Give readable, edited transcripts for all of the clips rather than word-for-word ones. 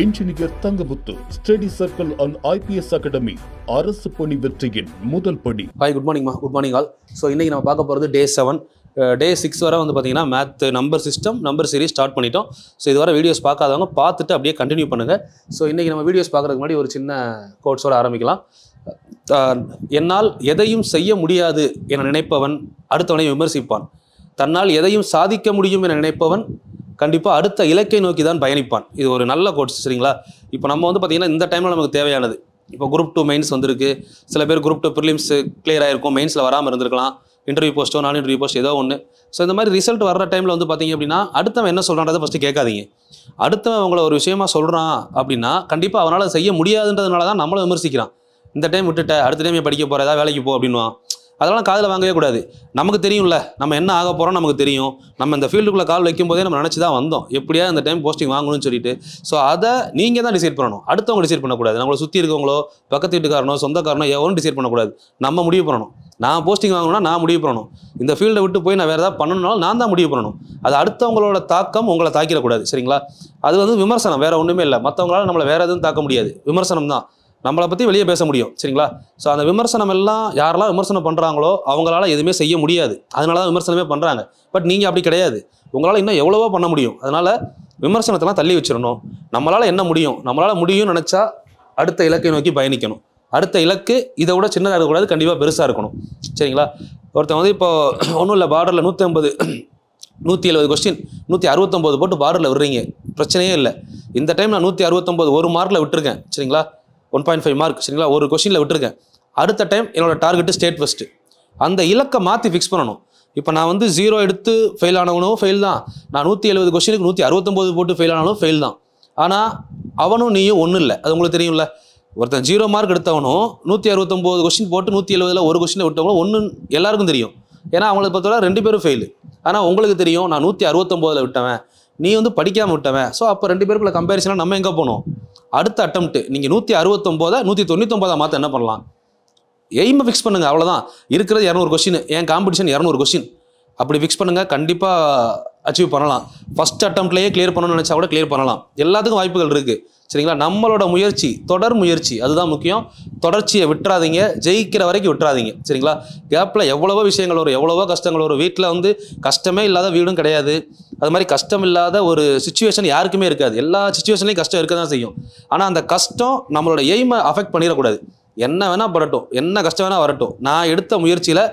Engineer Thangamuthu study circle and IPS academy அரசு பணி வெற்றியின் முதல் படி. Hi, good morning good morning all. So இன்றைக்கி நம்ம பார்க்க போகிறது டே 7. டே 6 வரை வந்து பார்த்திங்கன்னா math number system number series start பண்ணிட்டோம். ஸோ இது வரை வீடியோஸ் பார்க்காதவங்க பார்த்துட்டு அப்படியே கண்டினியூ பண்ணுங்கள். ஸோ இன்றைக்கி நம்ம வீடியோஸ் பார்க்குறதுக்கு முன்னாடி ஒரு சின்ன கோட்ஸோடு ஆரம்பிக்கலாம். என்னால் எதையும் செய்ய முடியாது என நினைப்பவன் அடுத்தவனை விமர்சிப்பான். தன்னால் எதையும் சாதிக்க முடியும் என நினைப்பவன் கண்டிப்பாக அடுத்த இலக்கை நோக்கி தான் பயணிப்பான். இது ஒரு நல்ல கோட்ஸ், சரிங்களா? இப்போ நம்ம வந்து பார்த்திங்கன்னா இந்த டைமில் நமக்கு தேவையானது, இப்போ குரூப் 2 மெயின்ஸ் வந்திருக்கு. சில பேர் குரூப் 2 ப்ரிலிம்ஸ் கிளியர் ஆகிருக்கும், மெயின்ஸில் வராமல் இருந்திருக்கலாம், இன்டர்வியூ போஸ்ட்டோ நான் இன்டர்வியூ போஸ்ட் ஏதோ ஒன்று. ஸோ இந்த மாதிரி ரிசல்ட் வர்ற டைமில் வந்து பார்த்திங்க அப்படின்னா அடுத்தவன் என்ன சொல்கிறான்றதை ஃபஸ்ட்டு கேட்காதீங்க. அடுத்தவன் உங்களை ஒரு விஷயமா சொல்கிறான் அப்படின்னா கண்டிப்பாக அவனால் செய்ய முடியாதுன்றதுனால தான் நம்மளை விமர்சிக்கிறான். இந்த டைம் விட்டுட்ட, அடுத்த டைம் படிக்க போகிற, ஏதாவது வேலைக்கு போ அப்படின்வான். அதெல்லாம் காதில் வாங்கவே கூடாது. நமக்கு தெரியும்ல நம்ம என்ன ஆக போகிறோம், நமக்கு தெரியும். நம்ம இந்த ஃபீல்டுக்குள்ளே கால் வைக்கும் போதே நம்ம நினச்சி தான் வந்தோம், எப்படியா இந்த டைம் போஸ்டிங் வாங்கணும்னு சொல்லிட்டு. ஸோ அதை நீங்கள் தான் டிசைட் பண்ணணும், அடுத்தவங்க டிசைட் பண்ணக்கூடாது. நம்மளை சுற்றி இருக்கவங்களோ பக்கத்து வீட்டுக்காரனோ சொந்தக்காரனோ எவரும் டிசைட் பண்ணக்கூடாது. நம்ம முடிவு பண்ணணும். நான் போஸ்டிங் வாங்கணும்னா நான் முடிவு பண்ணணும். இந்த ஃபீல்டை விட்டு போய் நான் வேறு ஏதாவது பண்ணணும்னாலும் நான் தான் முடிவு பண்ணணும். அது அடுத்தவங்களோட தாக்கம் உங்களை தாக்கிடக்கூடாது, சரிங்களா? அது வந்து விமர்சனம், வேறு ஒன்றுமே இல்லை. மற்றவங்களால நம்மளை வேறு எதுவும் தாக்க முடியாது, விமர்சனம் தான். நம்மளை பற்றி வெளியே பேச முடியும், சரிங்களா? ஸோ அந்த விமர்சனம் எல்லாம் யாரெல்லாம் விமர்சனம் பண்ணுறாங்களோ அவங்களால எதுவுமே செய்ய முடியாது, அதனால தான் விமர்சனமே பண்ணுறாங்க. பட் நீங்கள் அப்படி கிடையாது, உங்களால் இன்னும் எவ்வளவோ பண்ண முடியும். அதனால் விமர்சனத்தெல்லாம் தள்ளி வச்சிடணும். நம்மளால் என்ன முடியும், நம்மளால் முடியும்னு நினச்சா அடுத்த இலக்கை நோக்கி பயணிக்கணும். அடுத்த இலக்கு இதை விட சின்னதாக இருக்கக்கூடாது, கண்டிப்பாக பெருசாக இருக்கணும், சரிங்களா? ஒருத்தன் வந்து இப்போ ஒன்றும் இல்லை, பார்டரில் 170 கொஸ்டின் 169 போட்டு பார்டரில் விடுறீங்க, பிரச்சனையே இல்லை. இந்த டைம் நான் 169 ஒரு மார்க்கில் விட்டுருக்கேன், சரிங்களா? 1.5 மார்க், சரிங்களா? ஒரு கொஸ்டினில் விட்டுருக்கேன். அடுத்த டைம் என்னோட டார்கெட்டு ஸ்டேட் ஃபஸ்ட்டு. அந்த இலக்கை மாற்றி ஃபிக்ஸ் பண்ணணும். இப்போ நான் வந்து 0 எடுத்து ஃபெயில் ஆனவனும் ஃபெயில் தான், நான் 170 கொஸ்டினுக்கு 169 போட்டு ஃபெயில் ஆனாலும் ஃபெயில் தான். ஆனால் அவனும் நீயும் ஒன்றும் இல்லை, அது உங்களுக்கு தெரியும்ல. ஒருத்தன் 0 மார்க் எடுத்தவனும் 169 கொஸ்டின் போட்டு 170 ஒரு கொஸ்டினை விட்டவங்களும் ஒன்று எல்லாருக்கும் தெரியும். ஏன்னா அவங்களை பொறுத்தவரை 2 பேரும் ஃபெயிலு. ஆனால் உங்களுக்கு தெரியும் நான் 169 விட்டவன், நீ வந்து படிக்காமல் விட்டவன். ஸோ அப்போ 2 பேருக்குள்ள கம்பேரிசனாக நம்ம எங்கே போகணும்? அடுத்த அட்டம்ப்ட்டு நீங்கள் 169 199 மாற்ற என்ன பண்ணலாம்? எய்மை ஃபிக்ஸ் பண்ணுங்கள், அவ்வளோதான். இருக்கிறது 200 கொஸ்டின், என் காம்படிஷன் 200 கொஸ்டின். அப்படி ஃபிக்ஸ் பண்ணுங்கள், கண்டிப்பாக அச்சீவ் பண்ணலாம். ஃபஸ்ட் அட்டம்ப்ட்லேயே கிளியர் பண்ணணும்னு நினச்சா கூட கிளியர் பண்ணலாம். எல்லாத்துக்கும் வாய்ப்புகள் இருக்குது, சரிங்களா? நம்மளோட முயற்சி, தொடர் முயற்சி, அதுதான் முக்கியம். தொடர்ச்சியை விட்டுறாதீங்க, ஜெயிக்கிற வரைக்கும் விட்டுறாதீங்க, சரிங்களா? கேப்பில் எவ்வளவோ விஷயங்கள் வரும், எவ்வளவோ கஷ்டங்கள் வரும். வீட்டில் வந்து கஷ்டமே இல்லாத வீடும் கிடையாது, அது மாதிரி கஷ்டம் இல்லாத ஒரு சுச்சுவேஷன் யாருக்குமே இருக்காது. எல்லா சுச்சுவேஷன்லையும் கஷ்டம் இருக்க தான் செய்யும். ஆனால் அந்த கஷ்டம் நம்மளோட எய்மை அஃபெக்ட் பண்ணிடக்கூடாது. என்ன வேணால் படட்டும், என்ன கஷ்டம் வேணால் வரட்டும், நான் எடுத்த முயற்சியில்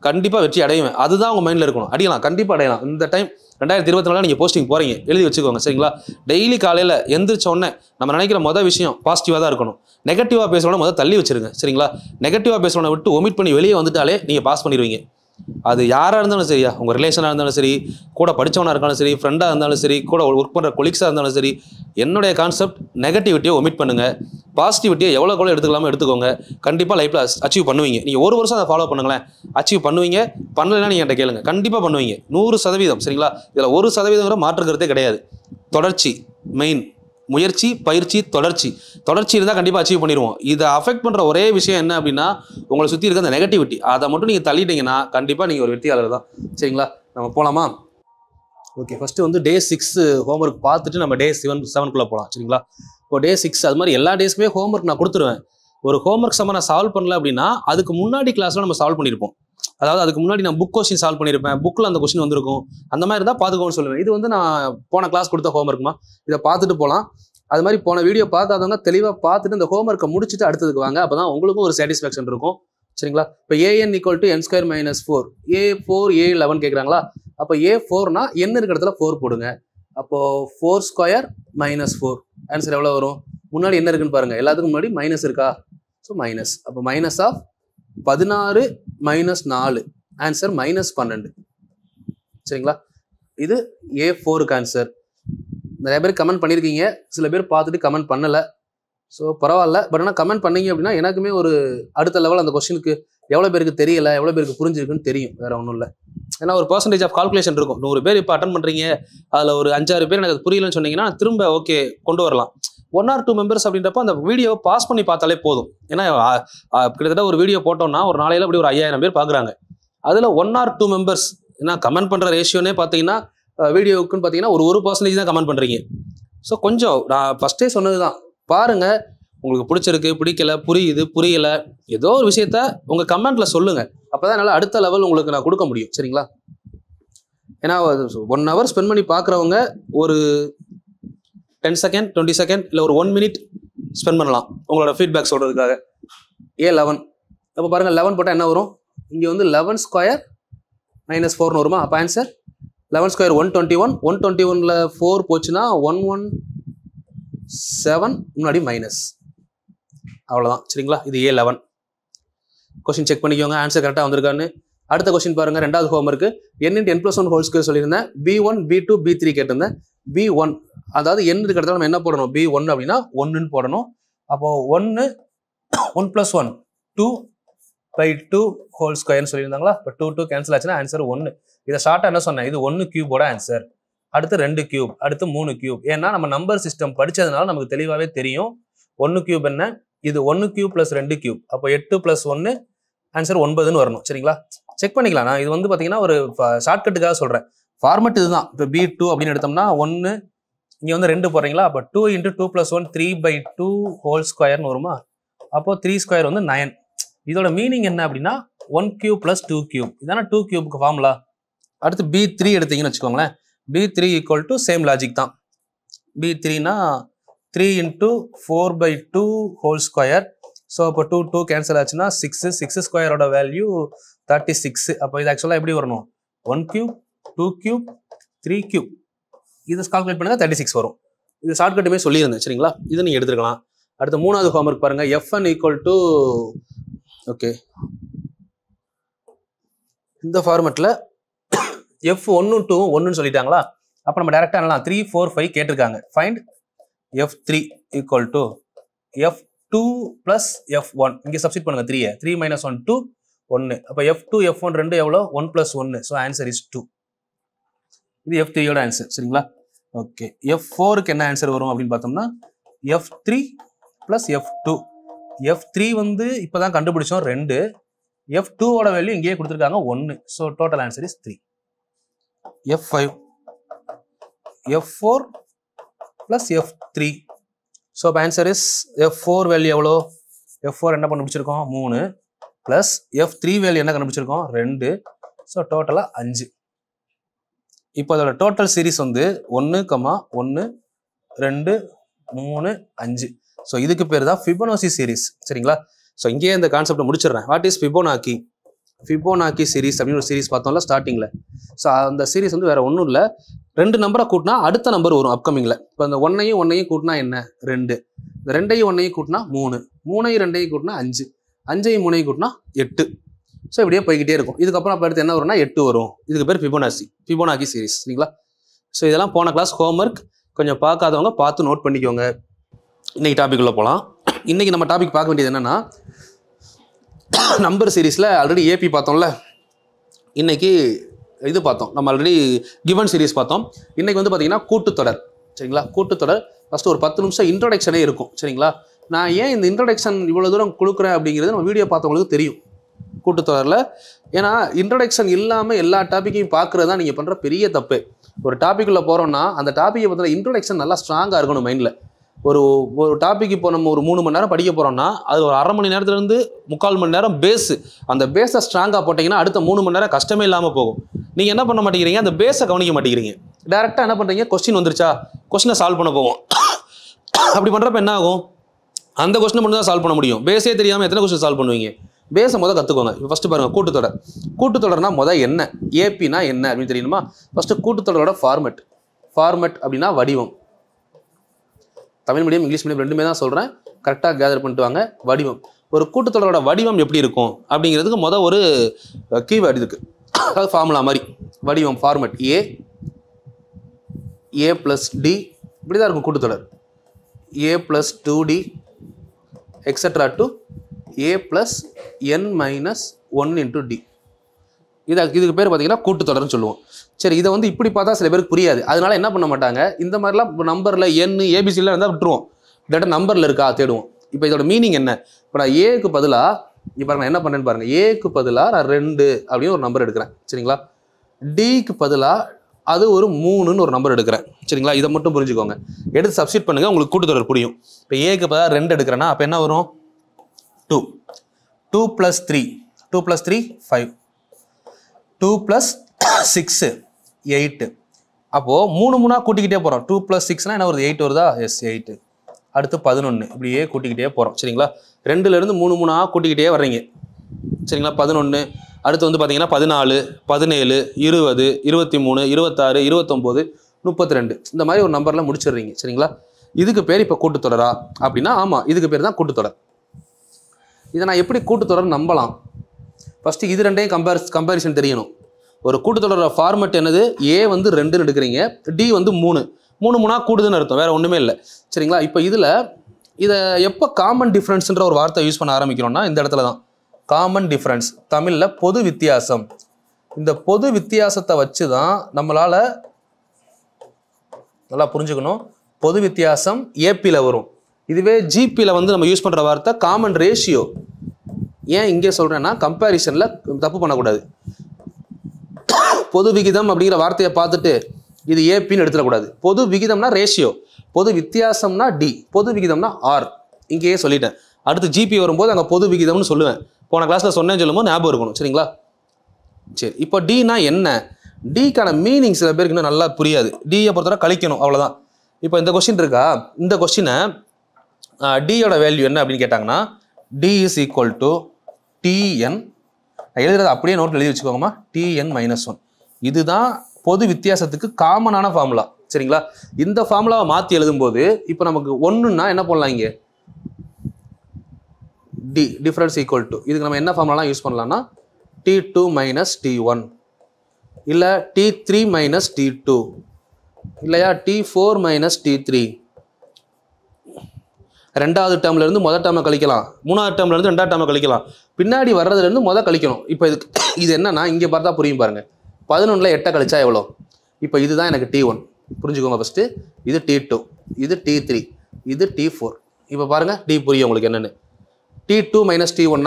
கண்டிப்பாக வெற்றி அடைவேன், அதுதான் உங்கள் மைண்டில் இருக்கணும். அடையலாம், கண்டிப்பாக அடையலாம். இந்த டைம் 2024 நீங்கள் போஸ்டிங் போகிறீங்க, எழுதி வச்சுக்கோங்க, சரிங்களா? டெய்லி காலையில் எந்திரிச்ச உடனே நம்ம நினைக்கிற மொதல் விஷயம் பாசிட்டிவாக தான் இருக்கணும். நெகட்டிவாக பேசுகிறவனை முதல் தள்ளி வச்சுருங்க, சரிங்களா? நெகட்டிவாக பேசுகிறவனை விட்டு ஒமிட் பண்ணி வெளியே வந்துட்டாலே நீங்கள் பாஸ் பண்ணிடுவீங்க. அது யாராக இருந்தாலும் சரியா, உங்கள் ரிலேஷனாக இருந்தாலும் சரி, கூட படித்தவனாக இருந்தாலும் சரி, ஃப்ரெண்டாக இருந்தாலும் சரி, கூட ஒர்க் பண்ணுற கொலீக்ஸாக இருந்தாலும் சரி, என்னுடைய கான்செப்ட் நெகட்டிவிட்டியை ஒமிட் பண்ணுங்கள். பாசிட்டிவிட்டியை எவ்வளோ எடுத்துக்கலாமோ எடுத்துக்கோங்க. கண்டிப்பாக லைஃப்பில் அச்சீவ் பண்ணுவீங்க. நீங்கள் ஒரு வருஷம் அதை ஃபாலோ பண்ணுங்களேன், அச்சீவ் பண்ணுவீங்க. பண்ணலைன்னா நீங்கள் என்கிட்ட கேளுங்க, கண்டிப்பாக பண்ணுவீங்க 100%, சரிங்களா? இதில் 1% மாற்றுக்கிறதே கிடையாது. தொடர்ச்சி மெயின், முயற்சி, பயிற்சி, தொடர்ச்சி இருந்தால் கண்டிப்பாக அச்சீவ் பண்ணிடுவோம். இதை அஃபெக்ட் பண்ணுற ஒரே விஷயம் என்ன அப்படின்னா உங்களை சுற்றி இருக்க அந்த நெகட்டிவிட்டி, அதை மட்டும் நீங்கள் தள்ளிட்டீங்கன்னா கண்டிப்பாக நீங்கள் ஒரு வெற்றியாளர் தான், சரிங்களா? நம்ம போகலாமா? ஓகே, ஃபஸ்ட்டு வந்து டே 6 ஹோம்ஒர்க் பார்த்துட்டு நம்ம டே 7 போகலாம், சரிங்களா? இப்போ டே 6 அது மாதிரி எல்லா டேஸ்க்குமே ஹோம்ஒர்க் நான் கொடுத்துருவேன். ஒரு ஹோம்ஒர்க் சம்ம நான் சால்வ் பண்ணல அப்படின்னா அதுக்கு முன்னாடி கிளாஸில் நம்ம சால்வ் பண்ணியிருப்போம். அதாவது அதுக்கு முன்னாடி நான் புக் கொஸ்டின் சால்வ் பண்ணியிருப்பேன், புக்கில் அந்த கொஸ்டின் வந்திருக்கும். அந்த மாதிரி இருந்தால் பார்த்துக்கோன்னு சொல்லுவேன். இது வந்து நான் போன கிளாஸ் கொடுத்த ஹோம்ஒர்க்குமா, இதை பார்த்துட்டு போகலாம். அது மாதிரி போன வீடியோ பார்க்காதவங்க தெளிவாக பார்த்துட்டு இந்த ஹோம்ஒர்க்கை முடிச்சுட்டு அடுத்ததுக்கு வாங்க, அப்போ தான் உங்களுக்கும் ஒரு சாட்டிஸ்ஃபேக்ஷன் இருக்கும், சரிங்களா? இப்போ an = n² - 4, a4 a11 கேட்குறாங்களா? அப்போ a4னா n இருக்கிற இடத்துல 4 போடுங்க. அப்போது 4² - 4 ஆன்சர் எவ்வளோ வரும்? முன்னாடி என்ன இருக்குன்னு பாருங்கள், எல்லாத்துக்கும் முன்னாடி மைனஸ் இருக்கா? ஸோ மைனஸ், அப்போ மைனஸ் ஆஃப் 16 - 4 ஆன்சர் -12, சரிங்களா? இது a4க்கு ஆன்சர். நிறைய பேர் கமெண்ட் பண்ணியிருக்கீங்க, சில பேர் பார்த்துட்டு கமெண்ட் பண்ணலை. ஸோ பரவாயில்ல, பட் ஆனால் கமெண்ட் பண்ணீங்க அப்படின்னா எனக்குமே ஒரு அடுத்த லெவல் அந்த கொஸ்டினுக்கு எவ்வளோ பேருக்கு தெரியலை, எவ்வளோ பேருக்கு புரிஞ்சிருக்குன்னு தெரியும், வேறு ஒன்றும் இல்லை. ஏன்னா ஒரு பர்சன்டேஜ் ஆஃப் கால்குலேஷன் இருக்கும். 100 பேர் இப்போ அட்டன் பண்ணுறீங்க, அதில் ஒரு 5-6 பேர் எனக்கு அது புரியலன்னு சொன்னீங்கன்னா திரும்ப ஓகே கொண்டு வரலாம். 1 or 2 மெம்பர்ஸ் அப்படின்றப்ப அந்த வீடியோவை பாஸ் பண்ணி பார்த்தாலே போதும். ஏன்னா கிட்டத்தட்ட ஒரு வீடியோ போட்டோம்னா ஒரு நாளையில் அப்படி ஒரு 5000 பேர் பார்க்குறாங்க. அதில் 1 or 2 மெம்பர்ஸ், ஏன்னா கமெண்ட் பண்ணுற ரேஷியோனே பார்த்தீங்கன்னா வீடியோவுக்குன்னு பார்த்தீங்கன்னா ஒரு 1% தான் கமெண்ட் பண்ணுறீங்க. ஸோ கொஞ்சம் நான் ஃபஸ்ட்டே சொன்னது தான், பாருங்கள், உங்களுக்கு பிடிச்சிருக்கு, பிடிக்கல, புரியுது, புரியலை, ஏதோ ஒரு விஷயத்த உங்கள் கமெண்ட்டில் சொல்லுங்கள். அப்போ தான் என்னால் அடுத்த லெவல் உங்களுக்கு நான் கொடுக்க முடியும். சரிங்களா? ஏன்னா 1 hour ஸ்பெண்ட் பண்ணி பார்க்குறவங்க ஒரு 10 செகண்ட் 20 செகண்ட் இல்லை ஒரு 1 minute ஸ்பெண்ட் பண்ணலாம் உங்களோட ஃபீட்பேக் சொல்கிறதுக்காக. A11 அப்போ பாருங்கள், 11 போட்டால் என்ன வரும்? இங்கே வந்து 11 ஸ்கொயர் -4 வருமா? அப்போ ஆன்சர் 11 ஸ்கொயர் 121. 121ல் 4 போச்சுன்னா 117 முன்னாடி மைனஸ். அவ்வளோதான். சரிங்களா? இது A11. கொஸ்டின் செக் பண்ணிக்கோங்க, ஆன்சர் கரெக்டாக வந்திருக்கான்னு. அடுத்த கொஸ்டின் பாருங்கள், 2வது homework. n × n+1 whole square சொல்லியிருந்தேன். B1 B2 B3 கேட்டிருந்தேன். B1 அதாவது n இருக்கிறத நம்ம என்ன போடணும்? B1 அப்படின்னா 1ன்னு போடணும். அப்போது 1 1+1 2/2 ஹோல் ஸ்கொயர்னு சொல்லியிருந்தாங்களா? இப்போ 2 கேன்சல் ஆச்சுன்னா ஆன்சர் 1. இதை ஷார்ட்டாக என்ன சொன்னேன்? இது 1 கியூபோட ஆன்சர். அடுத்து 2 கியூப், அடுத்து 3 கியூப். ஏன்னா நம்ம நம்பர் சிஸ்டம் படித்ததுனால நமக்கு தெளிவாகவே தெரியும் 1 கியூப் என்ன. இது 1 கியூப் + 2 கியூப், அப்போ 8 + 1 ஆன்சர் 9ன்னு வரணும். சரிங்களா? செக் பண்ணிக்கலாம். நான் இது வந்து பார்த்தீங்கன்னா ஒரு ஷார்ட்கட்டுக்காக சொல்கிறேன். ஃபார்மெட் இதுதான். இப்போ B2 அப்படின்னு எடுத்தோம்னா 1 இங்கே வந்து 2 போடுறீங்களா? அப்போ 2 × 2 + 1 3/2 ஹோல் ஸ்கொயர்னு வருமா? அப்போது 3 ஸ்கொயர் வந்து 9. இதோட மீனிங் என்ன அப்படின்னா 1 கியூப் + 2 கியூப். இதான 2 கியூபுக்கு ஃபார்முலா. அடுத்து B3 எடுத்தீங்கன்னு வச்சுக்கோங்களேன். B3 = சேம் லாஜிக் தான். B3னா 3 × 4/2 ஹோல் ஸ்கொயர். ஸோ அப்போ 2 கேன்சல் ஆச்சுன்னா 6 ஸ்கொயரோட வேல்யூ 36. அப்போ இது ஆக்சுவலாக எப்படி வரணும்? 1 கியூப் 2 கியூப் 3 கியூப். இது கால்குலேட் பண்ணுங்க 36 வரும். இது ஷார்ட்கட்டுமே சொல்லியிருந்தேன். சரிங்களா? இது நீங்கள் எடுத்துக்கலாம். அடுத்து 3வது ஹோம்ஒர்க் பாருங்க. Fn = ஓகே, இந்த ஃபார்மெட்டில் F1 2 1ன்னு சொல்லிட்டாங்களா? அப்போ நம்ம டேரெக்டாக என்னலாம் 3 4 5 கேட்டிருக்காங்க. Find F3 = F2 + F1. இங்கே சப்ஸ்டிட் பண்ணுங்க 3 - 1 2 1. அப்போ F2 F1 2 எவ்வளோ? 1 + 1. So answer is 2. இது F3யோட ஆன்சர். சரிங்களா? ஓகே, F4க்கு என்ன ஆன்சர் வரும் அப்படின்னு பார்த்தோம்னா F3 + F2. F3 வந்து இப்போ தான் கண்டுபிடிச்சோம் 2. F2ஓட வேல்யூ இங்கேயே கொடுத்துருக்காங்க 1. So total answer is 3. F5 F4 + F3. So இப்போ ஆன்சர் இஸ் F4 வேல்யூ எவ்வளோ? F4 என்ன கண்டுபிடிச்சிருக்கோம்? 3 ப்ளஸ் F3 வேல்யூ என்ன கண்டுபிடிச்சிருக்கோம்? 2. ஸோ டோட்டலாக 5. இப்போ அதோட டோட்டல் சீரீஸ் வந்து 1, 1 2 3 5. ஸோ இதுக்கு பேர் தான் ஃபிபோனாச்சி சீரீஸ். சரிங்களா? ஸோ இங்கேயே இந்த கான்செப்டை முடிச்சிடுறேன். What is Fibonacci? Fibonacci series அப்படின்னு ஒரு சீரீஸ் பார்த்தோம்ல ஸ்டார்டிங்கில். ஸோ அந்த சீரீஸ் வந்து வேறு ஒன்றும் இல்லை, 2 நம்பரை கூட்டினா அடுத்த நம்பர் வரும் அப்கமிங்கில். இப்போ இந்த 1ஐயும் கூட்டினா என்ன? 2. இந்த 2ஐயும் 1ஐயும் கூட்டினா 3. 3ஐயும் 2ஐயும் கூட்டினா 5. 5ஐயும் 3ஐயும் கூட்டினா 8. ஸோ இப்படியே போய்கிட்டே இருக்கும். இதுக்கப்புறம் அப்போ அடுத்து என்ன வரும்னா 8 வரும். இதுக்கு பேர் ஃபிபோனாக்கி சீரீஸ். சரிங்களா? ஸோ இதெல்லாம் போன கிளாஸ் ஹோம்ஒர்க். கொஞ்சம் பார்க்காதவங்க பார்த்து நோட் பண்ணிக்கோங்க. இன்னைக்கு டாபிக் உள்ள போகலாம். இன்னைக்கு நம்ம டாபிக் பார்க்க வேண்டியது என்னன்னா, நம்பர் சீரீஸில் ஆல்ரெடி ஏபி பார்த்தோம்ல, இன்னைக்கு இது பார்த்தோம். நம்ம ஆல்ரெடி கிவன் சீரீஸ் பார்த்தோம். இன்னைக்கு வந்து பார்த்தீங்கன்னா கூட்டுத்தொடர். சரிங்களா? கூட்டுத்தொடர் ஃபஸ்ட்டு ஒரு 10 நிமிஷம் இன்ட்ரோடக்ஷனே இருக்கும். சரிங்களா? நான் ஏன் இந்த இன்ட்ரோடக்ஷன் இவ்வளோ தூரம் கொடுக்குறேன் அப்படிங்கிறது நம்ம வீடியோ பார்த்தவங்களுக்கு தெரியும் கூட்டுத்தொடரில். ஏன்னா இன்ட்ரோடக்ஷன் இல்லாமல் எல்லா டாப்பிக்கையும் பார்க்குறது தான் நீங்கள் பண்ணுற பெரிய தப்பு. ஒரு டாப்பிக்குள்ளே போகிறோன்னா அந்த டாப்பிக்கை பற்றின இன்ட்ரோடக்ஷன் நல்லா ஸ்ட்ராங்காக இருக்கணும் மைண்டில். ஒரு டாபிக் இப்போ நம்ம ஒரு 3 மணி நேரம் படிக்க போகிறோம்னா அது ஒரு அரை மணி நேரத்துலேருந்து 3/4 மணி நேரம் பேஸு. அந்த பேஸை ஸ்ட்ராங்காக போட்டிங்கன்னா அடுத்த 3 மணி நேரம் கஷ்டமே இல்லாமல் போகும். நீங்கள் என்ன பண்ண மாட்டேங்கிறீங்க? அந்த பேஸை கவனிக்க மாட்டேங்கிறீங்க. டேரெக்டாக என்ன பண்ணுறீங்க? கொஸ்டின் வந்துருச்சா, கொஸ்டினை சால்வ் பண்ண போவோம். அப்படி பண்ணுறப்ப என்ன ஆகும்? அந்த கொஸ்டினை மட்டும் தான் சால்வ் பண்ண முடியும். பேஸே தெரியாமல் எத்தனை கொஸ்டின் சால்வ் பண்ணுவீங்க? பேஸை முதல் கற்றுக்கோங்க. இப்போ ஃபஸ்ட்டு பாருங்கள், கூட்டுத்தொடர். கூட்டுத்தொடர்னா முதல் என்ன, ஏபினா என்ன அப்படின்னு தெரியணுமா? ஃபஸ்ட்டு கூட்டுத்தொடரோட ஃபார்மெட் அப்படின்னா வடிவம். தமிழ் மீடியம் இங்கிலீஷ் மீடியம் ரெண்டுமே தான் சொல்கிறேன், கரெக்டாக கேதர் பண்ணிட்டு வாங்க. வடிவம், ஒரு கூட்டுத்தொடரோட வடிவம் எப்படி இருக்கும் அப்படிங்கிறதுக்கு முதல் ஒரு கீவேர்டு இருக்குது, அதாவது ஃபார்முலா மாதிரி. வடிவம் ஃபார்மெட் ஏ + D இப்படி தான் இருக்கும் கூட்டுத்தொடர். A + 2D extra to A + n - 1 × D. இதுக்கு பேர் பார்த்தீங்கன்னா கூட்டுத்தொடர்னு சொல்லுவோம். சரி, இதை வந்து இப்படி பார்த்தா சில பேருக்கு புரியாது. அதனால என்ன பண்ண மாட்டாங்க, இந்த மாதிரிலாம் நம்பரில் N ABCலாம் இருந்தால் விட்டுருவோம். டேட்டா நம்பரில் இருக்கா தேடுவோம். இப்போ இதோட மீனிங் என்ன? இப்போ நான் ஏக்கு பதிலாக இப்போ நான் என்ன பண்ணேன்னு பாருங்கள். ஏக்கு பதிலாக நான் 2 அப்படின்னு ஒரு நம்பர் எடுக்கிறேன். சரிங்களா? டிக்கு பதிலாக அது ஒரு 3ன்னு ஒரு நம்பர் எடுக்கிறேன் சரிங்களா. இதை மட்டும் புரிஞ்சுக்கோங்க. எடுத்து சப்ஸ்டிட் பண்ணுங்க, உங்களுக்கு கூட்டுத்தொடர் புரியும். இப்போ ஏக்கு பதிலாக 2 எடுக்கிறேன்னா அப்போ என்ன வரும்? 2. 2 + 3 2 + 3 5 2 + 6 8. அப்போது 3 கூட்டிக்கிட்டே போகிறோம். 2 + 6னா என்ன வருது? 8 வருதா? எஸ் 8. அடுத்து 11 இப்படியே கூட்டிக்கிட்டே போகிறோம் சரிங்களா. 2லேருந்து 3 கூட்டிக்கிட்டே வர்றீங்க சரிங்களா. 11 அடுத்து வந்து பார்த்தீங்கன்னா 14 17 20 23 26 29 32 இந்த மாதிரி ஒரு நம்பரில் முடிச்சிடுறீங்க சரிங்களா. இதுக்கு பேர் இப்போ கூட்டுத்தொடரா அப்படின்னா ஆமாம், இதுக்கு பேர் தான் கூட்டுத்தொடர். இதை நான் எப்படி கூட்டுத்தொடர் நம்பலாம்? ஃபஸ்ட்டு இது ரெண்டையும் கம்பேரிசன் தெரியணும். ஒரு கூட்டுத்தொடரோட ஃபார்மெட் என்னது? ஏ வந்து 2ன்னு எடுக்கிறீங்க, டி வந்து 3 கூடுதுன்னு அர்த்தம், வேறு ஒன்றுமே இல்லை சரிங்களா. இப்போ இதை எப்போ காமன் டிஃப்ரென்ஸ்ன்ற ஒரு வார்த்தை யூஸ் பண்ண ஆரம்பிக்கிறோம்னா இந்த இடத்துல தான். காமன் டிஃப்ரென்ஸ், தமிழில் பொது வித்தியாசம். இந்த பொது வித்தியாசத்தை வச்சு தான் நம்மளால் நல்லா புரிஞ்சுக்கணும். பொது வித்தியாசம் ஏபியில் வரும். இதுவே ஜிபியில் வந்து நம்ம யூஸ் பண்ணுற வார்த்தை காமன் ரேஷியோ. ஏன் இங்கே சொல்கிறேன்னா கம்பேரிசனில் தப்பு பண்ணக்கூடாது. பொது விகிதம் அப்படிங்கிற வார்த்தையை பார்த்துட்டு இது ஏபின்னு எடுத்துடக்கூடாது. பொது விகிதம்னா ரேஷியோ, பொது வித்தியாசம்னா டி, பொது விகிதம்னா ஆர். இங்கேயே சொல்லிட்டேன். அடுத்து ஜிபி வரும்போது அங்கே பொது விகிதம்னு சொல்லுவேன். போன கிளாஸில் சொன்னேன்னு சொல்லும்போது ஞாபகம் இருக்கணும் சரிங்களா. சரி, இப்போ டினா என்ன? டிக்கான மீனிங் சில பேருக்கு இன்னும் நல்லா புரியாது. டியை பொறுத்தவரை கழிக்கணும், அவ்வளோதான். இப்போ இந்த கொஸ்டின் இருக்கா, இந்த கொஸ்டினை டியோட வேல்யூ என்ன அப்படின்னு கேட்டாங்கன்னா d is equal to tn. எழுதுறது அப்படியே நோட்டில் எழுதி வச்சுக்கோங்கம்மா. டிஎன் - 1. இதுதான் பொது வித்தியாசத்துக்கு காமனான ஃபார்முலா சரிங்களா. இந்த ஃபார்முலாவை மாற்றி எழுதும்போது இப்போ நமக்கு 1ன்னா என்ன பண்ணலாம்? இங்கே டி டிஃபரன்ஸ் ஈக்குவல் டு, இதுக்கு நம்ம என்ன ஃபார்முலாலாம் யூஸ் பண்ணலாம்னா T2 - T1 இல்லை T3 - T2 இல்லையா T4 - T3. ரெண்டாவது டேர்ம்லேருந்து முதல் டேர்மை கழிக்கலாம், மூணாவது டேர்ம்லேருந்து ரெண்டாவது டேர்மை கழிக்கலாம், பின்னாடி வர்றதுலேருந்து முதல் கழிக்கணும். இப்போ இது என்னன்னா இங்கே பார்த்தா புரியும் பாருங்க. 11ல் 8 கழிச்சா எவ்வளோ? இப்போ இதுதான் எனக்கு T1 புரிஞ்சுக்கோங்க. ஃபஸ்ட்டு இது T2, இது T3, இது T4. இப்போ பாருங்கள் டி புரியும் உங்களுக்கு என்னென்னு. T2 - T1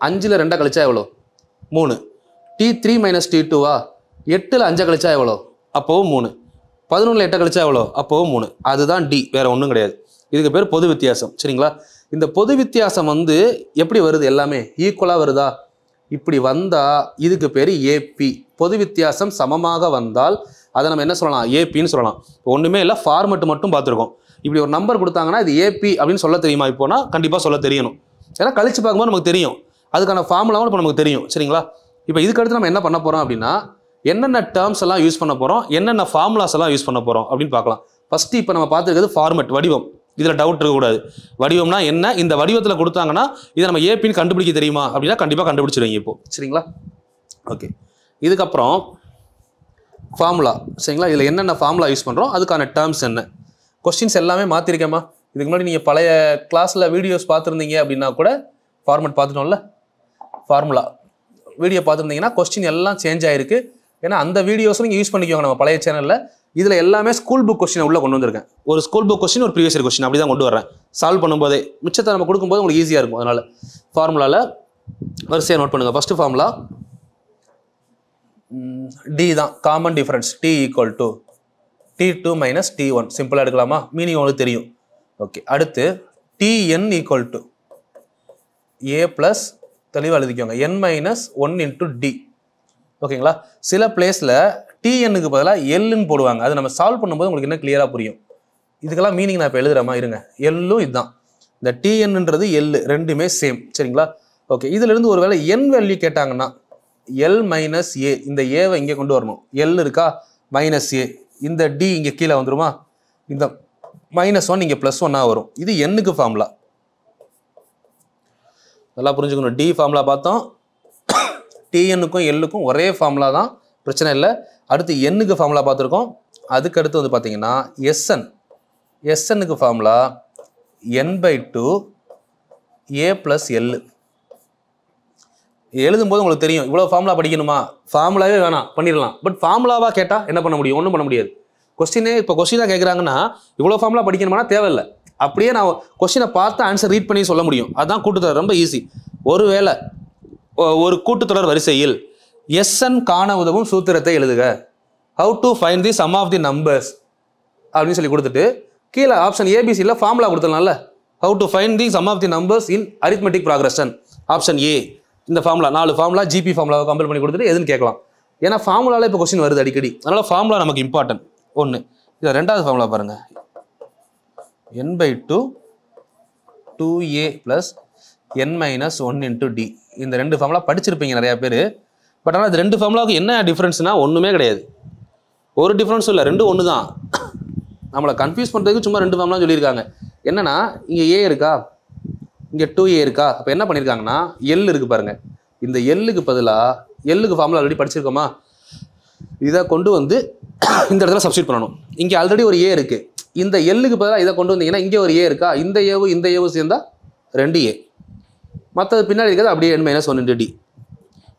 5ல் 2 கழிச்சா எவ்வளோ? 3. T3 - T2 8ல் 5 கழிச்சா எவ்வளோ? அப்போவும் 3. 11ல் 8 கழிச்சா எவ்வளோ? அப்போவும் 3. அதுதான் டி, வேறு ஒன்றும் கிடையாது. இதுக்கு பேர் பொது வித்தியாசம் சரிங்களா. இந்த பொது வித்தியாசம் வந்து எப்படி வருது? எல்லாமே ஈக்குவலாக வருதா? இப்படி வந்தால் இதுக்கு பேர் ஏபி. பொது வித்தியாசம் சமமாக வந்தால் அதை நம்ம என்ன சொல்லலாம்? ஏபின்னு சொல்லலாம். ஒன்றுமே இல்லை, ஃபார்மெட் மட்டும் பார்த்துருக்கோம். இப்படி ஒரு நம்பர் கொடுத்தாங்கன்னா இது ஏபி அப்படின்னு சொல்ல தெரியுமா? இப்போனா கண்டிப்பாக சொல்ல தெரியணும். ஏன்னா கழிச்சு பார்க்கும்போது நமக்கு தெரியும், அதுக்கான ஃபார்முலாவும் இப்போ நமக்கு தெரியும் சரிங்களா. இப்போ இதுக்கடுத்து நம்ம என்ன பண்ண போகிறோம் அப்படின்னா என்னென்ன டேர்ம்ஸ் எல்லாம் யூஸ் பண்ண போகிறோம், என்னென்ன ஃபார்முலாஸ் எல்லாம் யூஸ் பண்ண போகிறோம் அப்படின்னு பார்க்கலாம். ஃபஸ்ட்டு இப்போ நம்ம பார்த்துருக்கிறது ஃபார்மெட், வடிவம். இதில் டவுட் இருக்கக்கூடாது. வடிவம்னா என்ன? இந்த வடிவத்தில் கொடுத்தாங்கன்னா இதை நம்ம ஏபின்னு கண்டுபிடிக்க தெரியுமா அப்படின்னா கண்டிப்பாக கண்டுபிடிச்சிருவீங்க இப்போ சரிங்களா. ஓகே, இதுக்கப்புறம் ஃபார்முலா சரிங்களா. இதில் என்னென்ன ஃபார்முலா யூஸ் பண்ணுறோம், அதுக்கான டேர்ம்ஸ் என்ன. கொஸ்டின்ஸ் எல்லாமே மாற்றிருக்கேம்மா. இதுக்கு முன்னாடி நீங்கள் பழைய கிளாஸில் வீடியோஸ் பார்த்துருந்தீங்க அப்படின்னா கூட ஃபார்மெட் பார்த்துட்டோம்ல, ஃபார்முலா வீடியோ பார்த்துருந்தீங்கன்னா கொஸ்டின் எல்லாம் சேஞ்ச் ஆகிருக்கு. ஏன்னா அந்த வீடியோஸும் நீங்கள் யூஸ் பண்ணிக்கோங்க நம்ம பழைய சேனலில். இதில் எல்லாமே ஸ்கூல் புக் கொஸ்டினை உள்ளே கொண்டு வந்திருக்கேன். ஒரு ஸ்கூல் புக் கொஸ்டின், ஒரு ப்ரீவியஸ் இயர் கொஸ்டின் அப்படி தான் கொண்டு வரேன். சால்வ் பண்ணும்போதே மிச்சத்தை நம்ம கொடுக்கும்போது உங்களுக்கு ஈஸியாக இருக்கும். அதனால் ஃபார்முலாவில் வரிசையாக நோட் பண்ணுங்கள். ஃபஸ்ட்டு ஃபார்முலா டி தான், common difference. D equal to T2 - T1 சிம்பிளாக எடுக்கலாமா? மீனிங் உங்களுக்கு தெரியும். ஓகே, அடுத்து Tn equal to A plus, தெளிவாக எழுதிக்கோங்க, n - 1 × D. ஓகேங்களா. சில பிளேஸில் டிஎன்னுக்கு பதிலாக எல்லுன்னு போடுவாங்க. அது நம்ம சால்வ் பண்ணும்போது உங்களுக்கு என்ன கிளியராக புரியும். இதுக்கெல்லாம் மீனிங் நான் இப்போ எழுதுறேமா இருங்க. எல்லும் இதுதான், இந்த டிஎன்ன்றது எல் ரெண்டுமே சேம் சரிங்களா. ஓகே, இதிலிருந்து ஒரு வேளை என் வேல்யூ கேட்டாங்கன்னா எல் - ஏ, இந்த ஏவை இங்கே கொண்டு வரணும். எல் இருக்கா, -a, இந்த டி இங்கே கீழே வந்துருமா, இந்த -1 இங்கே +1 வரும். இது எண்ணுக்கு ஃபார்முலா. நல்லா புரிஞ்சுக்கணும். டி ஃபார்முலா பார்த்தோம், டிஎன்னுக்கும் எல்லுக்கும் ஒரே ஃபார்முலா தான், பிரச்சனை இல்லை. அடுத்து எண்ணுக்கு ஃபார்முலா பார்த்துருக்கோம். அதுக்கு அடுத்து வந்து பார்த்தீங்கன்னா எஸ்என்னுக்கு ஃபார்முலா n/2 a + l. எழுதும்போது உங்களுக்கு தெரியும் இவ்வளோ ஃபார்முலா படிக்கணுமா, ஃபார்முலாவே வேணாம் பண்ணிடலாம். பட் ஃபார்முலாவாக கேட்டால் என்ன பண்ண முடியும்? ஒன்றும் பண்ண முடியாது. கொஸ்டினாக கேட்குறாங்கன்னா இவ்வளோ ஃபார்முலா படிக்கணுமானா தேவையில்லை. அப்படியே நான் கொஸ்டினை பார்த்து ஆன்சர் ரீட் பண்ணி சொல்ல முடியும். அதுதான் கூட்டுத்தொடர், ரொம்ப ஈஸி. ஒருவேளை ஒரு கூட்டுத்தொடர் வரிசையில் எஸ்என் காண உதவும் சூத்திரத்தை எழுதுக how to find the sum of the numbers அப்படின்னு சொல்லி கொடுத்துட்டு கீழே ஆப்ஷன் ஏபிசியில் ஃபார்முலா கொடுத்துடலாம்ல. How to find the sum of the numbers in arithmetic progression option A. இந்த ஃபார்முலா 4 ஃபார்முலா ஜிபி ஃபார்முலாவை கம்பேர் பண்ணி கொடுத்துட்டு எதுன்னு கேட்கலாம். ஏன்னா ஃபார்முலாவில் இப்போ கொஸ்டின் வருது அடிக்கடி, அதனால் ஃபார்முலா நமக்கு இம்பார்ட்டன்ட் ஒன்று. இதில் ரெண்டாவது ஃபார்முலா பாருங்கள், n/2 2a + n - 1 × d. இந்த 2 ஃபார்முலா படிச்சிருப்பீங்க நிறையா பேர். பட் ஆனால் இது 2 ஃபார்முலாவுக்கு என்ன டிஃப்ரென்ஸ்னா ஒன்றுமே கிடையாது. ஒரு டிஃப்ரென்ஸும் இல்லை, 2 ஒன்று தான். நம்மளை கன்ஃபியூஸ் பண்ணுறதுக்கு சும்மா 2 ஃபார்முலா சொல்லியிருக்காங்க. என்னன்னா இங்கே ஏ இருக்கா, இங்கே 2a இருக்கா. அப்போ என்ன பண்ணியிருக்காங்கன்னா எல் இருக்குது பாருங்கள், இந்த எல்லுக்கு பதிலாக எல்லுக்கு ஃபார்முலா ஆல்ரெடி படிச்சிருக்கோமா, இதை கொண்டு வந்து இந்த இடத்துல சப்ஸ்டியூட் பண்ணணும். இங்கே ஆல்ரெடி ஒரு ஏ இருக்குது, இந்த எல்லுக்கு பதிலாக இதை கொண்டு வந்தீங்கன்னா இங்கே ஒரு ஏ இருக்கா, இந்த ஏவும் சேர்ந்தா 2a, மற்றது பின்னாடி இருக்கிறது அப்படியே n - 1 × d.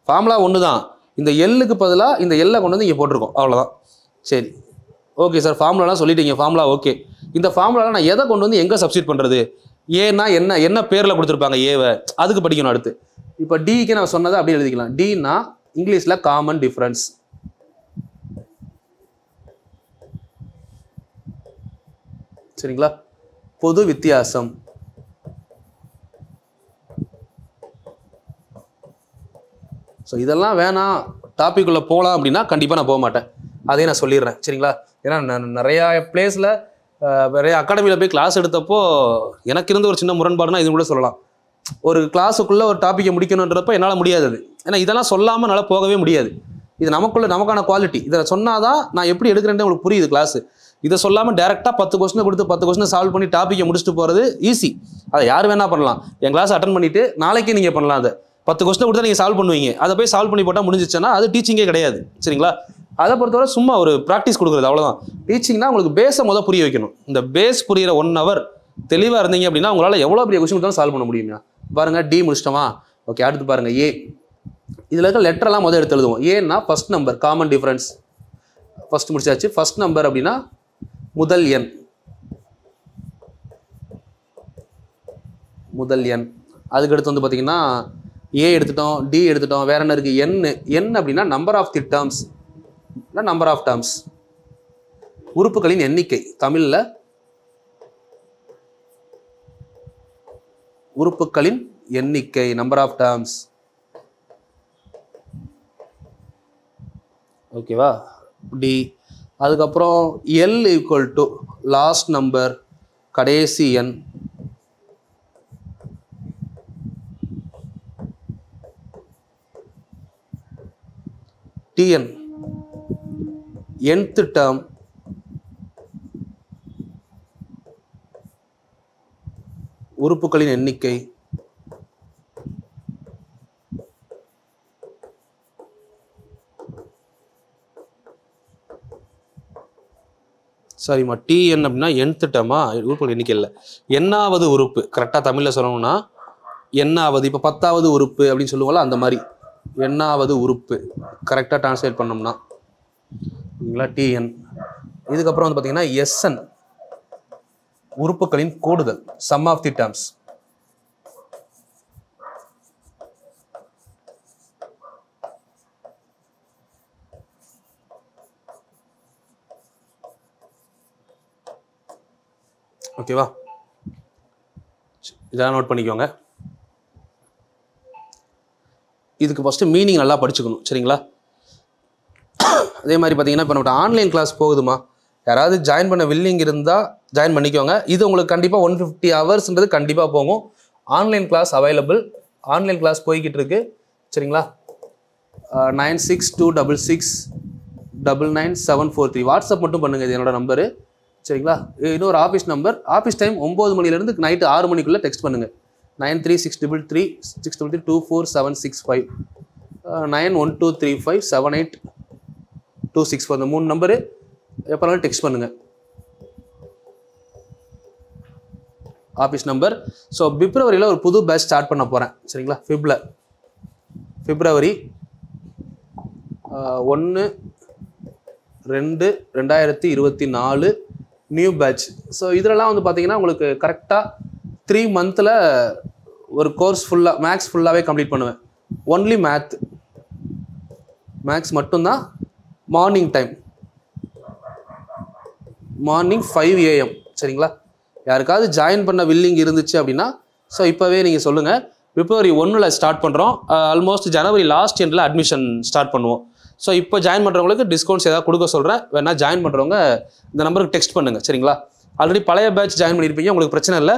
ஃபார்முலா ஒன்று தான், இந்த எல்லுக்கு பதிலாக இந்த எல்லை கொண்டு வந்து இங்கே போட்டிருக்கோம், அவ்வளோதான். சரி ஓகே சார், ஃபார்முலாலாம் சொல்லிட்டீங்க, ஃபார்முலா ஓகே. இந்த ஃபார்முலாவில் நான் எதை கொண்டு வந்து எங்கே சப்ஸ்டியூட் பண்ணுறது, ஏன்னா என்ன பேரில் கொடுத்துருப்பாங்க ஏவை, அதுக்கு படிக்கணும் அடுத்து. இப்போ டிக்கு நான் சொன்னதை அப்படியே எழுதிக்கலாம். டின்னா இங்கிலீஷில் காமன் டிஃப்ரென்ஸ், சரிங்களா, பொது வித்தியாசம். ஸோ இதெல்லாம் வேணாம், டாபிக் உள்ள போகலாம் அப்படின்னா கண்டிப்பாக நான் போக மாட்டேன், அதையும் நான் சொல்லிடுறேன், சரிங்களா. ஏன்னா நான் நிறையா பிளேஸில் நிறைய அகாடமியில் போய் கிளாஸ் எடுத்தப்போ எனக்கு இருந்த ஒரு சின்ன முரண்பாடுனா இது கூட சொல்லலாம். ஒரு கிளாஸுக்குள்ளே ஒரு டாப்பிக்கை முடிக்கணுன்றப்போ என்னால் முடியாது அது. ஏன்னா இதெல்லாம் சொல்லாமல் என்னால் போகவே முடியாது. இது நமக்கான குவாலிட்டி. இதை சொன்னால் தான் நான் எப்படி எடுக்கிறேன்னு உங்களுக்கு புரியுது கிளாஸு. இதை சொல்லாமல் டேரெக்டாக 10 கொஸ்டினை கொடுத்து 10 கொஸ்டினை சால்வ் பண்ணி டாப்பிக்கை முடிச்சுட்டு போகிறது ஈஸி. அதை யார் வேணால் பண்ணலாம். என் கிளாஸ் அட்டன் பண்ணிவிட்டு நாளைக்கே நீங்கள் பண்ணலாம். அதை 10 கொஸ்டினை கொடுத்தா நீங்கள் சால்வ் பண்ணுவீங்க, அதை போய் சால்வ் பண்ணி போட்டால் முடிஞ்சிச்சுன்னா அது டீச்சிங்கே கிடையாது, சரிங்களா. அதை பொறுத்தவரை சும்மா ஒரு ப்ராக்டிஸ் கொடுக்குறது, அவ்வளோதான். டீச்சிங்னா உங்களுக்கு பேஸை முதல் புரிய வைக்கணும். இந்த பேஸ் புரியிற 1 hour தெளிவாக இருந்தீங்க அப்படின்னா உங்களால் எவ்வளோ பெரிய கொஸ்டின் கொடுத்தாலும் சால்வ் பண்ண முடியுமா. பாருங்கள் டி முடிச்சிட்டோமா, ஓகே. அடுத்து பாருங்கள் ஏ. இதில் இருக்க லெட்டரெல்லாம் முதல் எடுத்து எழுதுவோம். ஏன்னா first number common difference, first முடிச்சாச்சு. ஃபர்ஸ்ட் நம்பர் அப்படின்னா முதல் எண், அதுக்கடுத்து வந்து பார்த்தீங்கன்னா ஏ எடுத்துட்டோம், டி எடுத்துட்டோம், வேற என்ன இருக்குது, என் அப்படின்னா number of the terms, number of terms, உறுப்புகளின் எண்ணிக்கை. தமிழில் உறுப்புகளின் எண்ணிக்கை, நம்பர் ஆஃப் டேர்ம்ஸ், ஓகேவா. டி. அதுக்கப்புறம் எல் = லாஸ்ட் நம்பர், கடைசி எண். டிஎன் nth term, உறுப்புகளின் எண்ணிக்கை. சாரிம்மா, டிஎன் அப்படின்னா nth term, உறுப்புகள் எண்ணிக்கை இல்லை, எண்ணாவது உறுப்பு. கரெக்டாக தமிழில் சொல்லணும்னா எண்ணாவது, இப்போ 10வது உறுப்பு அப்படின்னு சொல்லுவாங்களா, அந்த மாதிரி எண்ணாவது உறுப்பு கரெக்டாக டிரான்ஸ்லேட் பண்ணோம்னா, சரிங்களா, டிஎன். இதுக்கப்புறம் வந்து பார்த்தீங்கன்னா எஸ்என், உறுப்புகளின் கூடுதல், சம் ஆஃப் தி டேர்ம்ஸ். ஓகேவா, இதெல்லாம் நோட் பண்ணிக்கோங்க. இதுக்கு ஃபஸ்ட்டு மீனிங் நல்லா படிச்சுக்கணும், சரிங்களா. அதே மாதிரி பார்த்தீங்கன்னா இப்போ நம்மகிட்ட ஆன்லைன் கிளாஸ் போகுதுமா, யாராவது ஜாயின் பண்ண வில்லிங் இருந்தால் ஜாயின் பண்ணிக்கோங்க. இது உங்களுக்கு கண்டிப்பாக 150 hours கண்டிப்பாக போகும். Online class available, online class போய்கிட்டு இருக்கு, சரிங்களா. 9626699743 வாட்ஸ்அப் மட்டும் பண்ணுங்கள், இது என்னோட நம்பரு, சரிங்களா. இன்னொரு ஆஃபீஸ் நம்பர், ஆஃபீஸ் டைம் 9 மணிலேருந்து நைட்டு 6 மணிக்குள்ளே டெக்ஸ்ட் பண்ணுங்கள். 9363324765 9123578264 இந்த 3 நம்பரு எப்போனாலும் டெக்ஸ்ட் பண்ணுங்கள், ஆஃபீஸ் நம்பர். ஸோ பிப்ரவரியில் ஒரு புது பேட்ச் ஸ்டார்ட் பண்ண போகிறேன், சரிங்களா. பிப்ரவரி 1-2-2024 நியூ பேட்ச். ஸோ இதிலலாம் வந்து பார்த்தீங்கன்னா உங்களுக்கு கரெக்டாக 3 months ஒரு கோர்ஸ் ஃபுல்லாக மேக்ஸ் ஃபுல்லாகவே கம்ப்ளீட் பண்ணுவேன். ஒன்லி மேக்ஸ் மட்டும்தான். மார்னிங் டைம் மார்னிங் 5 AM சரிங்களா? யாருக்காவது ஜாயின் பண்ண வில்லிங் இருந்துச்சு அப்படின்னா ஸோ இப்போவே நீங்கள் சொல்லுங்கள். February 1ல் ஸ்டார்ட் பண்ணுறோம். ஆல்மோஸ்ட் ஜனவரி லாஸ்ட் எண்டில் அட்மிஷன் ஸ்டார்ட் பண்ணுவோம். ஸோ இப்போ ஜாயின் பண்ணுறவங்களுக்கு டிஸ்கவுண்ட்ஸ் ஏதாவது கொடுக்க சொல்கிறேன். வேணா ஜாயின் பண்ணுறவங்க இந்த நம்பருக்கு டெக்ஸ்ட் பண்ணுங்கள் சரிங்களா? ஆல்ரெடி பழைய பேட்ச் ஜாயின் பண்ணியிருப்பீங்க, உங்களுக்கு பிரச்சனை இல்லை.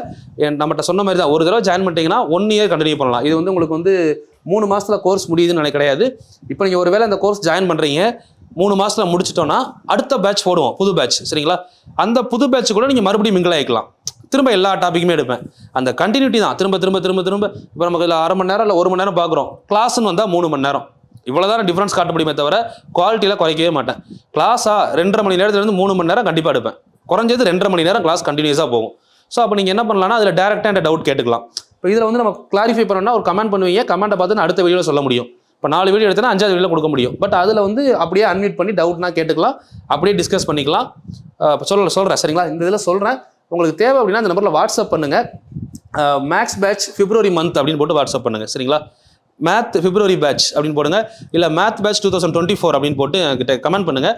நம்மகிட்ட சொன்ன மாதிரி தான், ஒரு தடவை ஜாயின் பண்ணிட்டீங்கன்னா 1 year கண்டினியூ பண்ணலாம். இது வந்து உங்களுக்கு வந்து 3 மாதத்தில் கோர்ஸ் முடியுதுன்னு நினைக்க கிடையாது. இப்போ நீங்கள் ஒருவேளை அந்த கோர்ஸ் ஜாயின் பண்ணுறீங்க, 3 மாதத்தில் முடிச்சிட்டோன்னா அடுத்த பேட்ச் போடுவோம், புது பேட்ச் சரிங்களா? அந்த புது பேட்ச் கூட நீங்கள் மறுபடியும் மிங்கிள் ஆகிக்கலாம். திரும்ப எல்லா டாப்பிக்குமே எடுப்பேன். அந்த கண்டினியூட்டி தான் திரும்ப இப்போ நமக்கு இதில் 1/2 மணி நேரம் இல்லை 1 மணி நேரம் பார்க்குறோம். கிளாஸ்ன்னு வந்தால் 3 மணி நேரம். இவ்வளோ தான் டிஃப்ரென்ஸ் காட்ட முடியுமே தவிர குவாலிட்டியில் குறைக்கவே மாட்டேன். கிளாஸாக 2.5 மணி நேரத்துலேருந்து 3 மணி நேரம் கண்டிப்பாக எடுப்பேன். குறைஞ்சது 2.5 மணி நேரம் கிளாஸ் கண்டினியூஸாக போகும். ஸோ அப்போ நீங்கள் என்ன பண்ணலாம்னா அதில் டேரெக்டாக என்கிட்ட டவுட் கேட்டுக்கலாம். இப்போ இதில் வந்து நம்ம கிளாரிஃபை பண்ணணும்னா ஒரு கமெண்ட் பண்ணுவீங்க, கமெண்ட்டை பார்த்து நான் அடுத்த வீடியோவில் சொல்ல முடியும். இப்போ 4 வீடியோ எடுத்தேன்னா 5வது வீடியோவில் கொடுக்க முடியும். பட் அதில் வந்து அப்படியே அன்மியூட் பண்ணி டவுட்னா கேட்டுக்கலாம், அப்படியே டிஸ்கஸ் பண்ணிக்கலாம். சொல்கிறேன் சரிங்களா? இந்த இதில் சொல்கிறேன். உங்களுக்கு தேவை அப்படின்னா இந்த நம்பரில் வாட்ஸ்அப் பண்ணுங்கள். மேக்ஸ் பேட்ச் February month அப்படின்னு போட்டு வாட்ஸ்அப் பண்ணுங்கள் சரிங்களா? மேத் February பேட்ச் அப்படின்னு போடுங்க, இல்லை மேத் பேட்ச் 2024 அப்படின்னு போட்டு என்கிட்ட கமெண்ட் பண்ணுங்கள்.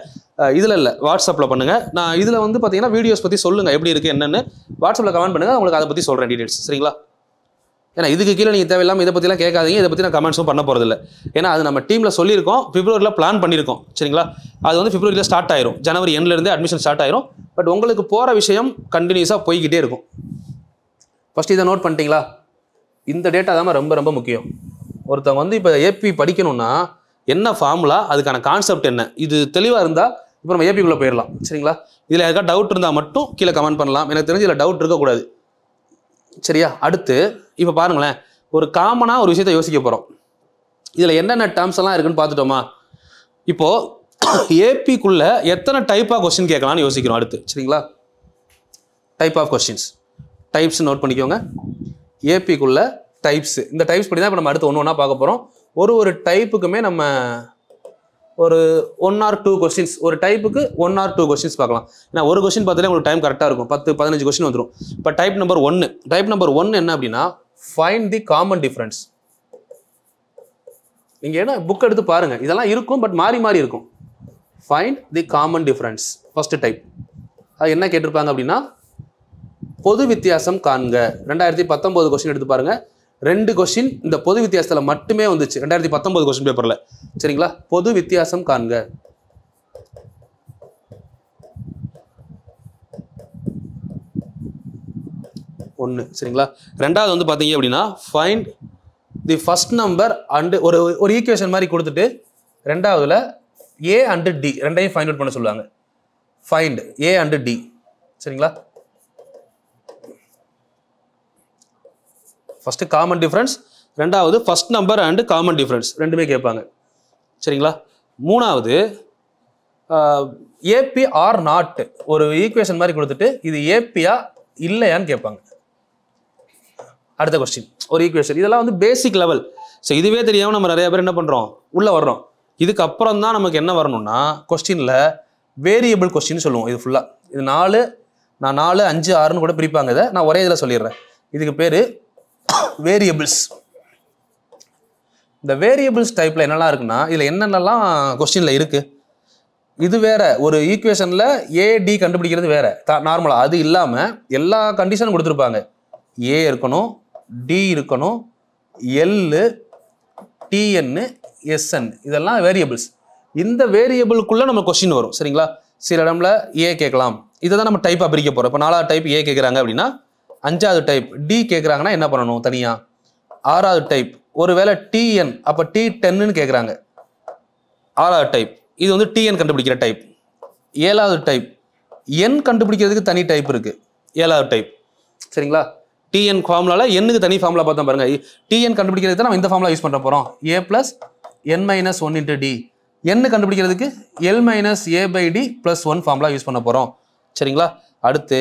இதில் இல்லை, வாட்ஸ்அப்பில் பண்ணுங்கள். நான் இதில் வந்து பார்த்தீங்கன்னா வீடியோஸ் பற்றி சொல்லுங்கள் எப்படி இருக்குது என்னென்னு வாட்ஸ்அப்பில் கமெண்ட் பண்ணுங்கள். உங்களுக்கு அதை பற்றி சொல்கிறேன் டீடைல்ஸ் சரிங்களா? ஏன்னா இதுக்கு கீழே நீங்கள் தேவையில்லாமல் இதை பற்றிலாம் கேட்காதீங்க. இதை பற்றி நான் கமெண்ட்ஸும் பண்ண போகிறதில்ல. ஏன்னா அது நம்ம டீமில் சொல்லியிருக்கோம், Februaryல பிளான் பண்ணியிருக்கோம் சரிங்களா? அது வந்து Februaryல ஸ்டார்ட் ஆயிரும், ஜனவரி எண்ட்லேருந்து அட்மிஷன் ஸ்டார்ட் ஆயிரும். பட் உங்களுக்கு போகிற விஷயம் கண்டினியூஸாக போய்கிட்டே இருக்கும். ஃபஸ்ட்டு இதை நோட் பண்ணிட்டீங்களா? இந்த டேட்டா தான் ரொம்ப ரொம்ப முக்கியம். ஒருத்தவங்க வந்து இப்போ ஏபி படிக்கணும்னா என்ன ஃபார்முலா, அதுக்கான கான்செப்ட் என்ன, இது தெளிவாக இருந்தால் இப்போ நம்ம ஏபிக்குள்ளே போயிடலாம் சரிங்களா? இதில் யாருக்கா டவுட் இருந்தால் மட்டும் கீழே கமெண்ட் பண்ணலாம். எனக்கு தெரிஞ்சு இதில் டவுட் இருக்கக்கூடாது சரியா? அடுத்து இப்போ பாருங்களேன், ஒரு காமனாக ஒரு விஷயத்தை யோசிக்க போகிறோம். இதில் என்னென்ன டேர்ம்ஸ் எல்லாம் இருக்குன்னு பார்த்துட்டோமா? இப்போது ஏபிக்குள்ளே எத்தனை டைப் ஆஃப் கொஸ்டின் கேட்கலாம்னு யோசிக்கிறோம் அடுத்து சரிங்களா? Type of questions, types note பண்ணிக்கோங்க. ஏபிக்குள்ளே டைப்ஸ், இந்த டைப்ஸ் படி தான் இப்போ நம்ம அடுத்து ஒன்று ஒன்றா பார்க்க போகிறோம். ஒரு டைப்புக்குமே நம்ம ஒரு 1 or 2 கொஸ்டின்ஸ், ஒரு டைப்புக்கு 1 or 2 கொஸ்டின்ஸ் பார்க்கலாம். ஏன்னா ஒரு கொஸ்டின் பார்த்தாலே உங்களுக்கு டைம் கரெக்டாக இருக்கும், 10-15 கொஸ்டின் வந்துடும். இப்போ டைப் நம்பர் 1 என்ன அப்படின்னா ஃபைண்ட் தி காமன் டிஃபரன்ஸ். நீங்கள் என்ன புக் எடுத்து பாருங்கள், இதெல்லாம் இருக்கும் பட் மாறி மாறி இருக்கும். ஃபைண்ட் தி காமன் டிஃபரன்ஸ் ஃபர்ஸ்ட் டைப். அது என்ன கேட்டிருப்பாங்க அப்படின்னா பொது வித்தியாசம் காண்க. 2019 கொஸ்டின் எடுத்து பாருங்கள், 2 கொஸ்டின் இந்த பொது வித்தியாசத்தில் மட்டுமே வந்துச்சு 2019 கொஸ்டின் பேப்பரில் சரிங்களா? பொது வித்தியாசம் காண்க. ஒன்று சரிங்களா? ரெண்டாவது வந்து பார்த்தீங்க அப்படின்னா find the first number and ஒரு ஈக்குவேஷன் மாதிரி கொடுத்துட்டு ரெண்டாவதுல ஏ அண்டு டி ரெண்டையும் ஃபைண்ட் அவுட் பண்ண சொல்லுவாங்க. ஃபைண்ட் ஏ அண்டு டி சரிங்களா? ஃபர்ஸ்ட் காமன் டிஃபரன்ஸ், ரெண்டாவது first number and common difference ரெண்டுமே கேட்பாங்க சரிங்களா? மூணாவது ஏபி ஆர் நாட், ஒரு ஈக்குவேஷன் மாதிரி கொடுத்துட்டு இது ஏபியா இல்லையான்னு கேட்பாங்க. அடுத்த கொஸ்டின் ஒரு ஈக்குவேஷன், இதெல்லாம் வந்து பேசிக் லெவல். ஸோ இதுவே தெரியாமல் நம்ம நிறைய பேர் என்ன பண்ணுறோம், உள்ளே வர்றோம். இதுக்கப்புறம் தான் நமக்கு என்ன வரணும்னா கொஸ்டினில் வேரியபிள் கொஸ்டின் சொல்லுவோம். இது ஃபுல்லாக இது 4, நான் 4, 5, 6ன்னு கூட பிரிப்பாங்க. இதை நான் ஒரே இதில் சொல்லிடுறேன். இதுக்கு பேர் வேரியபிள்ஸ். இந்த வேரியபிள்ஸ் டைப்பில் என்னெல்லாம் இருக்குன்னா இதில் என்னென்னலாம் கொஸ்டினில் இருக்குது. இது வேற, ஒரு ஈக்குவேஷனில் ஏடி கண்டுபிடிக்கிறது வேற நார்மலாக. அது இல்லாமல் எல்லா கண்டிஷனும் கொடுத்துருப்பாங்க. ஏ இருக்கணும், டி இருக்கணும், எல்லு, டிஎன்னு, எஸ்என், இதெல்லாம் வேரியபிள்ஸ். இந்த வேரியபிளுக்குள்ளே நம்ம கொஸ்டின் வரும் சரிங்களா? சில இடம்ல ஏ கேட்கலாம். இதை தான் நம்ம டைப்பாக பிரிக்க போகிறோம். இப்போ 4வது டைப் ஏ கேட்குறாங்க அப்படின்னா 5வது டைப் டி கேட்குறாங்கன்னா என்ன பண்ணணும் தனியாக. 6வது டைப் ஒருவேளை டிஎன், அப்போ டி10ன்னு கேட்குறாங்க. 6வது டைப் இது வந்து டிஎன் கண்டுபிடிக்கிற டைப். 7வது டைப் என் கண்டுபிடிக்கிறதுக்கு தனி டைப் இருக்குது. 7வது டைப் சரிங்களா? டிஎன் ஃபார்முலாவில் எண்ணுக்கு தனி ஃபார்முலா பார்த்தா பாருங்க. டிஎன் கண்டுபிடிக்கிறதுக்கு தான் நம்ம இந்த ஃபார்முலா யூஸ் பண்ண போகிறோம். A plus n minus 1 into d. எண்ணு கண்டுபிடிக்கிறதுக்கு l minus a by d plus 1 formula use பண்ண போகிறோம் சரிங்களா? அடுத்து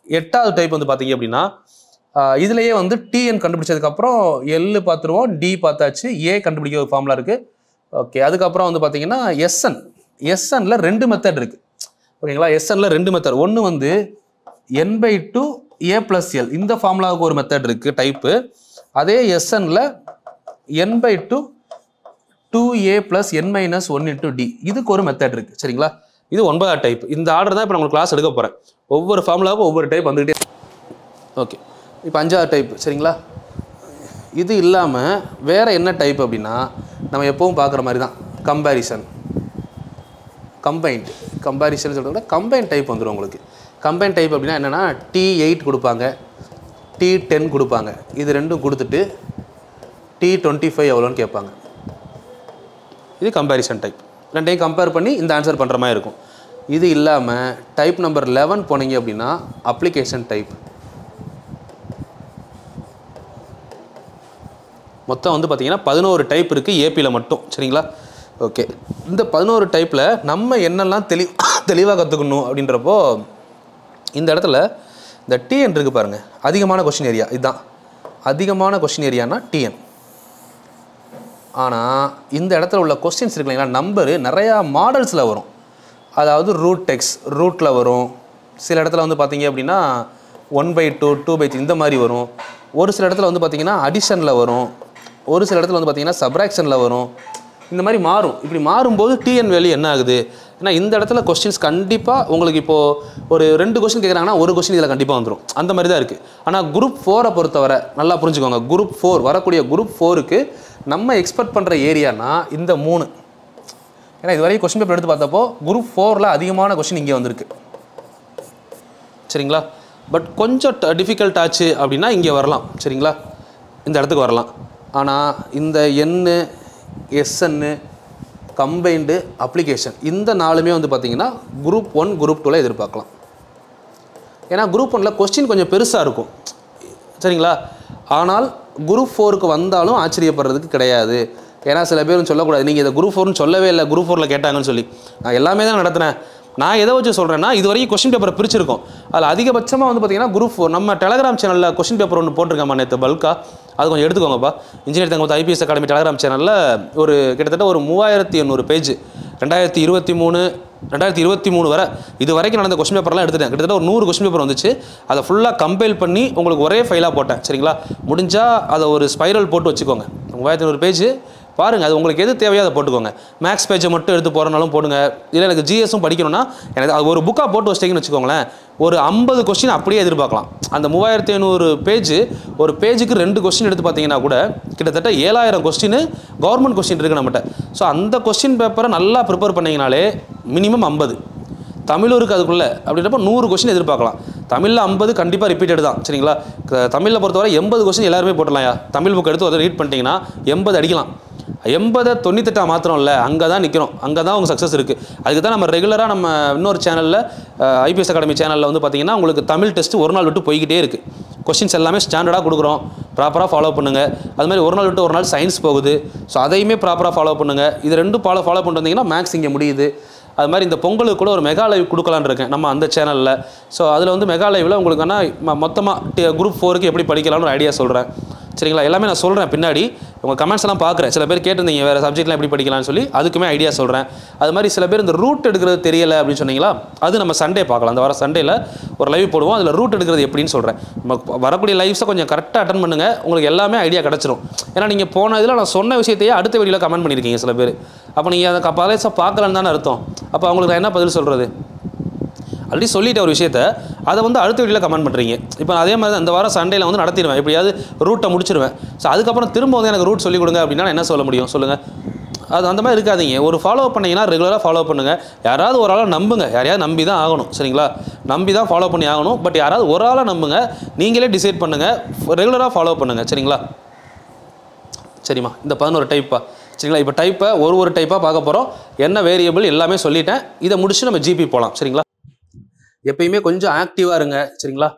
8வது டைப் வந்து பார்த்தீங்க அப்படின்னா இதுலேயே வந்து டிஎன் கண்டுபிடிச்சதுக்கப்புறம் எல் பார்த்துருவோம், டி பார்த்தாச்சு, ஏ கண்டுபிடிக்க ஒரு ஃபார்முலா இருக்குது. ஓகே, அதுக்கப்புறம் வந்து பார்த்தீங்கன்னா எஸ்என்ல 2 மெத்தட் இருக்குது ஓகேங்களா? எஸ்என்ல 2 மெத்தட். ஒன்று வந்து n/2 ஏ ப்ளஸ் எல், இந்த ஃபார்முலாவுக்கு ஒரு மெத்தட் இருக்குது டைப்பு. அதே எஸ்என்ல n/2 2a + n - 1 × d, இதுக்கு ஒரு மெத்தட் இருக்குது சரிங்களா? இது 9வது டைப். இந்த ஆர்டர் தான் இப்போ நம்ம கிளாஸ் எடுக்க போகிறேன். ஒவ்வொரு ஃபார்முலாவுக்கும் ஒவ்வொரு டைப் வந்துக்கிட்டே. ஓகே, இப்போ 5வது டைப். சரிங்களா? இது இல்லாமல் வேறு என்ன டைப் அப்படின்னா நம்ம எப்பவும் பார்க்குற மாதிரி தான் கம்பேரிசன், கம்பேரிசன் சொல்கிறத விட கம்பைன் டைப் வந்துடும் உங்களுக்கு. கம்பைன் டைப் அப்படின்னா என்னென்னா T8 கொடுப்பாங்க, T10 கொடுப்பாங்க. இது ரெண்டும் கொடுத்துட்டு T25 எவ்வளோன்னு கேட்பாங்க. இது கம்பேரிசன் டைப். ரெண்டையும் கம்பேர் பண்ணி இந்த ஆன்சர் பண்ணுற மாதிரி இருக்கும். இது இல்லாமல் டைப் நம்பர் 11 போனீங்க அப்படின்னா அப்ளிகேஷன் டைப். மொத்தம் வந்து பார்த்திங்கன்னா 11 டைப் இருக்குது ஏபியில் மட்டும். சரிங்களா? ஓகே, இந்த 11 டைப்பில் நம்ம என்னெல்லாம் தெளிவாக கற்றுக்கணும் அப்படின்றப்போ இந்த இடத்துல இந்த டிஎன் இருக்குது பாருங்கள், அதிகமான கொஸ்டின் ஏரியா. இதுதான் அதிகமான கொஸ்டின் ஏரியானா டிஎன். ஆனால் இந்த இடத்துல உள்ள கொஸ்டின்ஸ் இருக்கு இல்லைங்களா, நம்பரு நிறையா மாடல்ஸில் வரும். அதாவது ரூட் டெக்ஸ் ரூட்டில் வரும். சில இடத்துல வந்து பார்த்திங்க அப்படின்னா 1/2 2/3 இந்த மாதிரி வரும். ஒரு சில இடத்துல வந்து பார்த்திங்கன்னா அடிஷனில் வரும். ஒரு சில இடத்துல வந்து பார்த்திங்கன்னா சப்ராக்ஷனில் வரும். இந்த மாதிரி மாறும். இப்படி மாறும்போது டிஎன் வேல்யூ என்ன ஆகுது? ஏன்னா இந்த இடத்துல கொஸ்டின்ஸ் கண்டிப்பாக உங்களுக்கு இப்போது ஒரு 2 கொஸ்டின் கேட்குறாங்கன்னா ஒரு கொஸ்டின் இதில் கண்டிப்பாக வந்துடும். அந்த மாதிரி தான் இருக்குது. ஆனால் குரூப் 4 பொறுத்தவரை நல்லா புரிஞ்சுக்கோங்க. குரூப் 4 வரக்கூடிய குரூப் 4க்கு நம்ம எக்ஸ்பெக்ட் பண்ணுற ஏரியானா இந்த 3. ஏன்னா இது வரைக்கும் கொஸ்டின் பேப்பர் எடுத்து பார்த்தப்போ குரூப் 4ல் அதிகமான கொஸ்டின் இங்கே வந்திருக்கு. சரிங்களா? பட் கொஞ்சம் டிஃபிகல்ட் ஆச்சு அப்படின்னா இங்கே வரலாம். சரிங்களா? இந்த இடத்துக்கு வரலாம். ஆனால் இந்த என்னு எஸ்என்னு கம்பைன்டு அப்ளிகேஷன் இந்த 4மே வந்து பார்த்திங்கன்னா குரூப் 1 குரூப் 2ல் எதிர்பார்க்கலாம். ஏன்னா குரூப் 1ல் கொஸ்டின் கொஞ்சம் பெருசாக இருக்கும். சரிங்களா? ஆனால் குரூப் 4க்கு வந்தாலும் ஆச்சரியப்படுறதுக்கு கிடையாது. ஏன்னா சில பேரும் சொல்லக்கூடாது, நீங்கள் இதை குரூப் 4னு சொல்லவே இல்லை, குரூப் 4ல் கேட்டாங்கன்னு சொல்லி. நான் எல்லாமே தான் நடத்தினேன். நான் எதை வச்சு சொல்கிறேன்னா இது வரைக்கும் கொஸ்டின் பேப்பரை பிரிச்சிருக்கோம். அதில் அதிகபட்சமாக வந்து பார்த்திங்கன்னா குரூப் 4 நம்ம டெலகிராம் சேனலில் கொஸ்டின் பேப்பர் ஒன்று போட்டிருக்கேம்மா நேற்று பல்கா. அது கொஞ்சம் எடுத்துக்கோங்கப்பா. இன்ஜினியர் தங்கமத்து ஐபிஎஸ் அகாடமி டெலகிராம் சேனலில் ஒரு கிட்டத்தட்ட ஒரு 3800 பேஜ் 2023 வரை இது வரைக்கும் நடந்த கொஸ்டின் பேப்பர்லாம் எடுத்துட்டேன். கிட்டத்தட்ட ஒரு 100 கொஸ்டின் பேப்பர் வந்துச்சு. அதை ஃபுல்லாக கம்பைல் பண்ணி உங்களுக்கு ஒரே ஃபைலாக போட்டேன். சரிங்களா? முடிஞ்சால் அதை ஒரு ஸ்பைரல் போட்டு வச்சுக்கோங்க. 3800 பேஜ் பாருங்கள். அது உங்களுக்கு எது தேவையோ அதை போட்டுக்கோங்க. மேக்ஸ் பேஜை மட்டும் எடுத்து போகிறனாலும் போடுங்க. இல்லை எனக்கு ஜிஎஸும் படிக்கணும்னா எனக்கு அது ஒரு புக்காக போட்டு வச்சிட்டிங்கன்னு வச்சுக்கோங்களேன், ஒரு 50 கொஸ்டின் அப்படியே எதிர்பார்க்கலாம். அந்த 3500 பேஜ் ஒரு பேஜுக்கு 2 கொஸ்டின் எடுத்து பார்த்தீங்கன்னா கூட கிட்டத்தட்ட 7000 கொஸ்டின் கவர்மெண்ட் கொஸ்டின் இருக்குது நம்மகிட்ட. ஸோ அந்த கொஸ்டின் பேப்பரை நல்லா ப்ரிப்பேர் பண்ணிங்கனாலே மினிமம் 50. தமிழும் இருக்குது அதுக்குள்ளே. அப்படின்றப்ப 100 கொஸ்டின் எதிர்பார்க்கலாம். தமிழில் 50 கண்டிப்பாக ரிப்பீட்டட் தான். சரிங்களா? தமிழில் பொறுத்தவரை 80 கொஸ்டின் எல்லாருமே போட்டலாம்யா. தமிழ் புக் எடுத்து அதை ரீட் பண்ணிட்டீங்கன்னா 80 அடிக்கலாம். 80 98 மாத்திரம் இல்லை, அங்கே தான் நிற்கிறோம். அங்கே தான் உங்கள் சக்ஸஸ் இருக்குது. அதுக்கு தான் நம்ம ரெகுலராக நம்ம இன்னொரு சேனலில் ஐபிஎஸ் அகாடமி சேனலில் வந்து பார்த்திங்கன்னா உங்களுக்கு தமிழ் டெஸ்ட்டு ஒரு நாள் விட்டு போய்கிட்டே இருக்குது. கொஸ்டின்ஸ் எல்லாமே ஸ்டாண்டர்டாக கொடுக்குறோம். ப்ராப்பராக ஃபாலோ பண்ணுங்கள். அது மாதிரி ஒரு நாள் விட்டு ஒரு நாள் சயின்ஸ் போகுது. ஸோ அதையுமே ப்ராப்பராக ஃபாலோ பண்ணுங்கள். இது ரெண்டும் ஃபாலோ பண்ணிட்டு வந்தீங்கன்னா மேக்ஸ் இங்கே முடியுது. அது மாதிரி இந்த பொங்கலுக்கு கூட ஒரு மெகா லைவ் கொடுக்கலான்னு இருக்கேன் நம்ம அந்த சேனலில். ஸோ அதில் வந்து மெகா லைவில் உங்களுக்கு ஆனால் மொத்தமாக குரூப் 4க்கு எப்படி படிக்கலாம்னு ஒரு ஐடியா சொல்கிறேன். சரிங்களா? எல்லாமே நான் சொல்கிறேன் பின்னாடி. உங்கள் கமெண்ட்ஸ் எல்லாம் பார்க்குறேன். சில பேர் கேட்டிருந்தீங்க வேறு சப்ஜெக்ட்லாம் எப்படி படிக்கலாம்னு சொல்லி, அதுக்குமே ஐடியா சொல்கிறேன். அது மாதிரி சில பேர் இந்த ரூட் எடுக்கிறது தெரியலை அப்படின்னு சொன்னீங்களா, அது நம்ம சண்டே பார்க்கலாம். அந்த வர சண்டேயில் ஒரு லைவ் போடுவோம். அதில் ரூட் எடுக்கிறது எப்படின்னு சொல்கிறேன். நம்ம வரக்கூடிய லைவ்ஸை கொஞ்சம் கரெக்டாக அட்டன் பண்ணுங்கள். உங்களுக்கு எல்லாமே ஐடியா கிடச்சிரும். ஏன்னா நீங்கள் போன இதில் நான் சொன்ன விஷயத்தையே அடுத்த வீடியோவில் கமெண்ட் பண்ணியிருக்கீங்க சில பேர். அப்போ நீங்கள் அதை பழைய பார்க்கலன்னு தானே அர்த்தம். அப்போ அவங்களுக்கு நான் என்ன பதில் சொல்கிறது? ஆல்ரெடி சொல்லிட்ட ஒரு விஷயத்தை அதை வந்து அடுத்த வீடியோவில் கமெண்ட் பண்ணுறீங்க. இப்போ அதே மாதிரி தான் இந்த வாரம் சண்டேயில் வந்து நடத்திடுவேன். எப்படியாவது ரூட்டை முடிச்சிடுவேன். ஸோ அதுக்கப்புறம் திரும்ப வந்து எனக்கு ரூட் சொல்லிக் கொடுங்க அப்படின்னா என்ன சொல்ல முடியும் சொல்லுங்கள்? அது அந்த மாதிரி இருக்காதீங்க. ஒரு ஃபாலோ பண்ணிங்கன்னா ரெகுலராக ஃபாலோ பண்ணுங்கள். யாராவது ஒரு ஆளை நம்புங்க. யாரையாவது நம்பி தான் ஆகணும். சரிங்களா? நம்பி தான் ஃபாலோ பண்ணி ஆகணும். பட் யாராவது ஒரு ஆளை நம்புங்க. நீங்களே டிசைட் பண்ணுங்கள். ரெகுலராக ஃபாலோ பண்ணுங்கள். சரிங்களா? சரிம்மா, இந்த 11 டைப்பா. சரிங்களா? இப்போ டைப்பை ஒரு டைப்பாக பார்க்க போகிறோம். என்ன வேரியபிள் எல்லாமே சொல்லிட்டேன். இதை முடிச்சு நம்ம ஜிபி போகலாம். சரிங்களா? எப்பயுமே கொஞ்சம் ஆக்டிவாக இருங்க. சரிங்களா?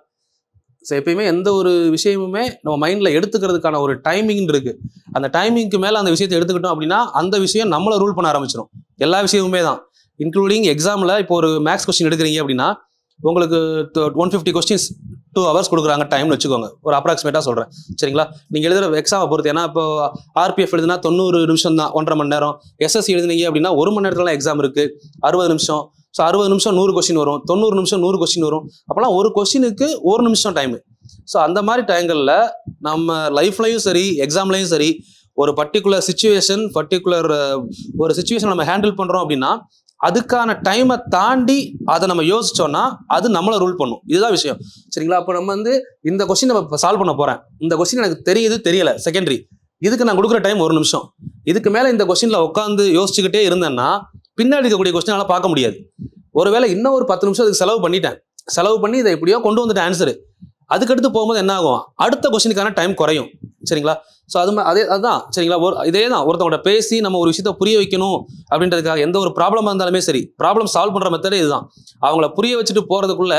ஸோ எப்பயுமே எந்த ஒரு விஷயமுமே நம்ம மைண்டில் எடுத்துக்கிறதுக்கான ஒரு டைமிங் இருக்குது. அந்த டைமிங்க்கு மேலே அந்த விஷயத்தை எடுத்துக்கிட்டோம் அப்படின்னா அந்த விஷயம் நம்மளை ரூல் பண்ண ஆரம்பிச்சிடும். எல்லா விஷயமுமே தான், இன்க்ளூடிங் எக்ஸாமில். இப்போ ஒரு மேக்ஸ் கொஸ்டின் எடுக்கிறீங்க அப்படின்னா உங்களுக்கு 150 கொஸ்டின்ஸ் 2 hours கொடுக்குறாங்க டைம்னு வச்சுக்கோங்க. ஒரு அப்ராக்சிமேட்டாக சொல்கிறேன். சரிங்களா? நீங்கள் எழுதுகிற எக்ஸாமை பொறுத்து. ஏன்னா இப்போ ஆர்பிஎஃப் எழுதுனா 90 நிமிஷம் தான், 1.5 மணி நேரம். எஸ்எஸ்சி எழுதுனீங்க அப்படின்னா 1 மணி நேரத்துலாம் எக்ஸாம் இருக்குது, 60 நிமிஷம். ஸோ 60 நிமிஷம் 100 கொஸ்டின் வரும், 90 நிமிஷம் 100 கொஸ்டின் வரும். அப்போலாம் ஒரு கொஸ்டினுக்கு 1 நிமிஷம் டைமு. ஸோ அந்த மாதிரி டைங்களில் நம்ம லைஃப்லையும் சரி எக்ஸாம்லையும் சரி ஒரு பர்டிகுலர் சுச்சுவேஷன் நம்ம ஹேண்டில் பண்ணுறோம் அப்படின்னா அதுக்கான டைமை தாண்டி அதை நம்ம யோசிச்சோம்னா அது நம்மளை ரூல் பண்ணும். இதுதான் விஷயம். சரிங்களா? அப்போ நம்ம வந்து இந்த கொஸ்டின் நம்ம சால்வ் பண்ண போறேன். இந்த கொஸ்டின் எனக்கு தெரியுது தெரியல செகண்டரி. இதுக்கு நான் கொடுக்குற டைம் 1 நிமிஷம். இதுக்கு மேலே இந்த கொஸ்டின்ல உட்காந்து யோசிச்சுக்கிட்டே இருந்தேன்னா பின்னாடி இருக்கக்கூடிய கொஸ்டின் எல்லாம் பார்க்க முடியாது. ஒருவேளை இன்னும் ஒரு 10 நிமிஷம் அதுக்கு செலவு பண்ணிட்டேன். செலவு பண்ணி இதை எப்படியோ கொண்டு வந்துட்டேன் ஆன்சரு. அதுக்கடுத்து போகும்போது என்ன ஆகும்? அடுத்த கொஸ்டினுக்கான டைம் குறையும். சரிங்களா? ஸோ அதுதான். சரிங்களா? இதே தான் ஒருத்தவங்க பேசி நம்ம ஒரு விஷயத்த புரிய வைக்கணும் அப்படின்றதுக்காக எந்த ஒரு ப்ராப்ளமாக இருந்தாலுமே சரி, ப்ராப்ளம் சால்வ் பண்ணுற மெத்தடே இதுதான். அவங்கள புரிய வச்சுட்டு போகிறதுக்குள்ள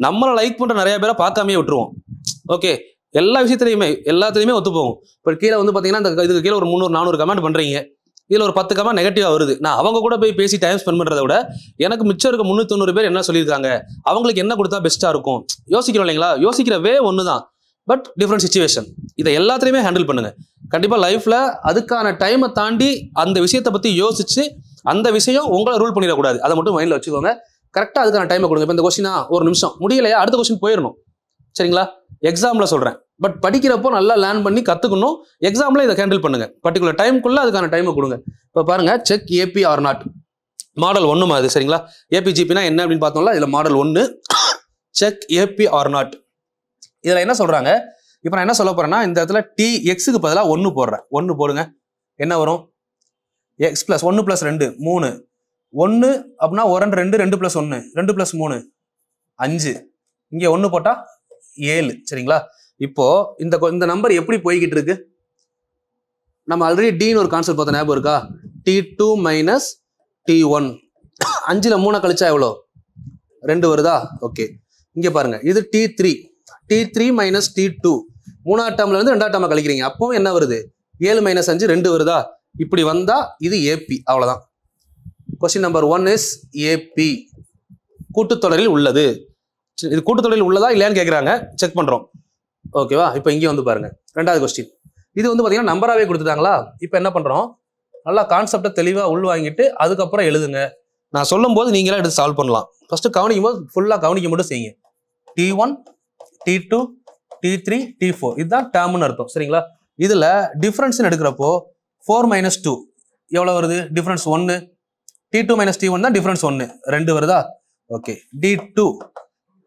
நம்மளை லைக் பண்ணுற நிறைய பேரை பார்க்காமே விட்டுருவோம். ஓகே, எல்லா எல்லாத்துலேயுமே ஒத்து போகும். இப்போ கீழே வந்து பார்த்தீங்கன்னா இதுக்கு கீழே ஒரு 300-400 கமெண்ட் பண்ணுறீங்க. இதில் ஒரு 10 கமெண்ட் நெகட்டிவாக வருது. நான் அவங்க கூட போய் பேசி டைம் ஸ்பெண்ட் பண்ணுறத விட எனக்கு மிச்சம் இருக்க 390 பேர் என்ன சொல்லியிருக்காங்க, அவங்களுக்கு என்ன கொடுத்தா பெஸ்ட்டாக இருக்கும் யோசிக்கிறோம் இல்லைங்களா? யோசிக்கிற வே ஒன்று தான், பட் டிஃப்ரெண்ட் சிச்சுவேஷன். இதை எல்லாத்துலேயுமே ஹேண்டில் பண்ணுங்க. கண்டிப்பாக லைஃப்பில் அதுக்கான டைமை தாண்டி அந்த விஷயத்தை பற்றி யோசிச்சு அந்த விஷயம் உங்களை ரூல் பண்ணிடக்கூடாது. அதை மட்டும் மைண்டில் வச்சுக்கோங்க. கரெக்டாக அதுக்கான டைமை கொடுங்க. இப்போ இந்த கொஸ்டினா 1 நிமிஷம் முடியலையா, அடுத்த கொஸ்டின் போயிடணும். சரிங்களா? எக்ஸாமில் சொல்கிறேன், பட் படிக்கிறப்போ நல்லா லேர்ன் பண்ணி கற்றுக்கணும். எக்ஸாமில் இதை ஹேண்டில் பண்ணுங்க. பர்டிகுலர் டைமுக்குள்ளே அதுக்கான டைமை கொடுங்க. இப்போ பாருங்க, check AP or not model 1 மாதிரி. சரிங்களா? ஏபிஜிபினா என்ன அப்படின்னு பார்த்தோம்ல, இதில் model 1 check AP or not. இதில் என்ன சொல்கிறாங்க, இப்போ நான் என்ன சொல்ல போகிறேன்னா, இந்த இடத்துல டி எக்ஸுக்கு பதிலாக 1 போடுறேன். 1 போடுங்க. என்ன வரும்? X plus 1 + 2 3. 1 அப்படின்னா 1 2 2 + 1 2 + 3 5. இங்கே 1 போட்டால் 7. சரிங்களா? இப்போ இந்த நம்பர் எப்படி போய்கிட்டு இருக்கு? நம்ம ஆல்ரெடி டின்னு ஒரு கான்செப்ட் பார்த்த ஞாபகம் இருக்கா? T2 - T1. 5ல் 3 கழிச்சா எவ்வளோ? 2 வருதா? ஓகே, இங்கே பாருங்க, இது T3 - T2. 3ஆம் டேர்ம்ல இருந்து 2ஆம் டேர்மை கழிக்கிறீங்க. அப்பவும் என்ன வருது? 7 - 5 2 வருதா? இப்படி வந்தா இது ஏபி. அவ்வளோதான். Question number 1 is AP. கூட்டுத்தொடரில் உள்ளது. இது கூட்டுத்தொடரில் உள்ளதா இல்லையான்னு கேட்குறாங்க. செக் பண்ணுறோம். ஓகேவா? இப்போ இங்கே வந்து பாருங்க, 2வது கொஸ்டின். இது வந்து பார்த்தீங்கன்னா நம்பராகவே கொடுத்துட்டாங்களா? இப்போ என்ன பண்ணுறோம், நல்லா கான்செப்டை தெளிவாக உள் வாங்கிட்டு அதுக்கப்புறம் எழுதுங்க. நான் சொல்லும் போது நீங்களே எடுத்து சால்வ் பண்ணலாம். ஃபர்ஸ்ட் கவனிக்கும் போது ஃபுல்லாக கவனிக்க மட்டும் செய்யுங்க. T1 T2 T3 T4 இதுதான் டேர்ம்னு அர்த்தம். சரிங்களா? இதில் டிஃப்ரென்ஸ் எடுக்கிறப்போ 4 - 2 எவ்வளோ வருது? டிஃப்ரென்ஸ் 1. T2 - T1 தான் டிஃப்ரென்ஸ் 1 2 வருதா? ஓகே. D2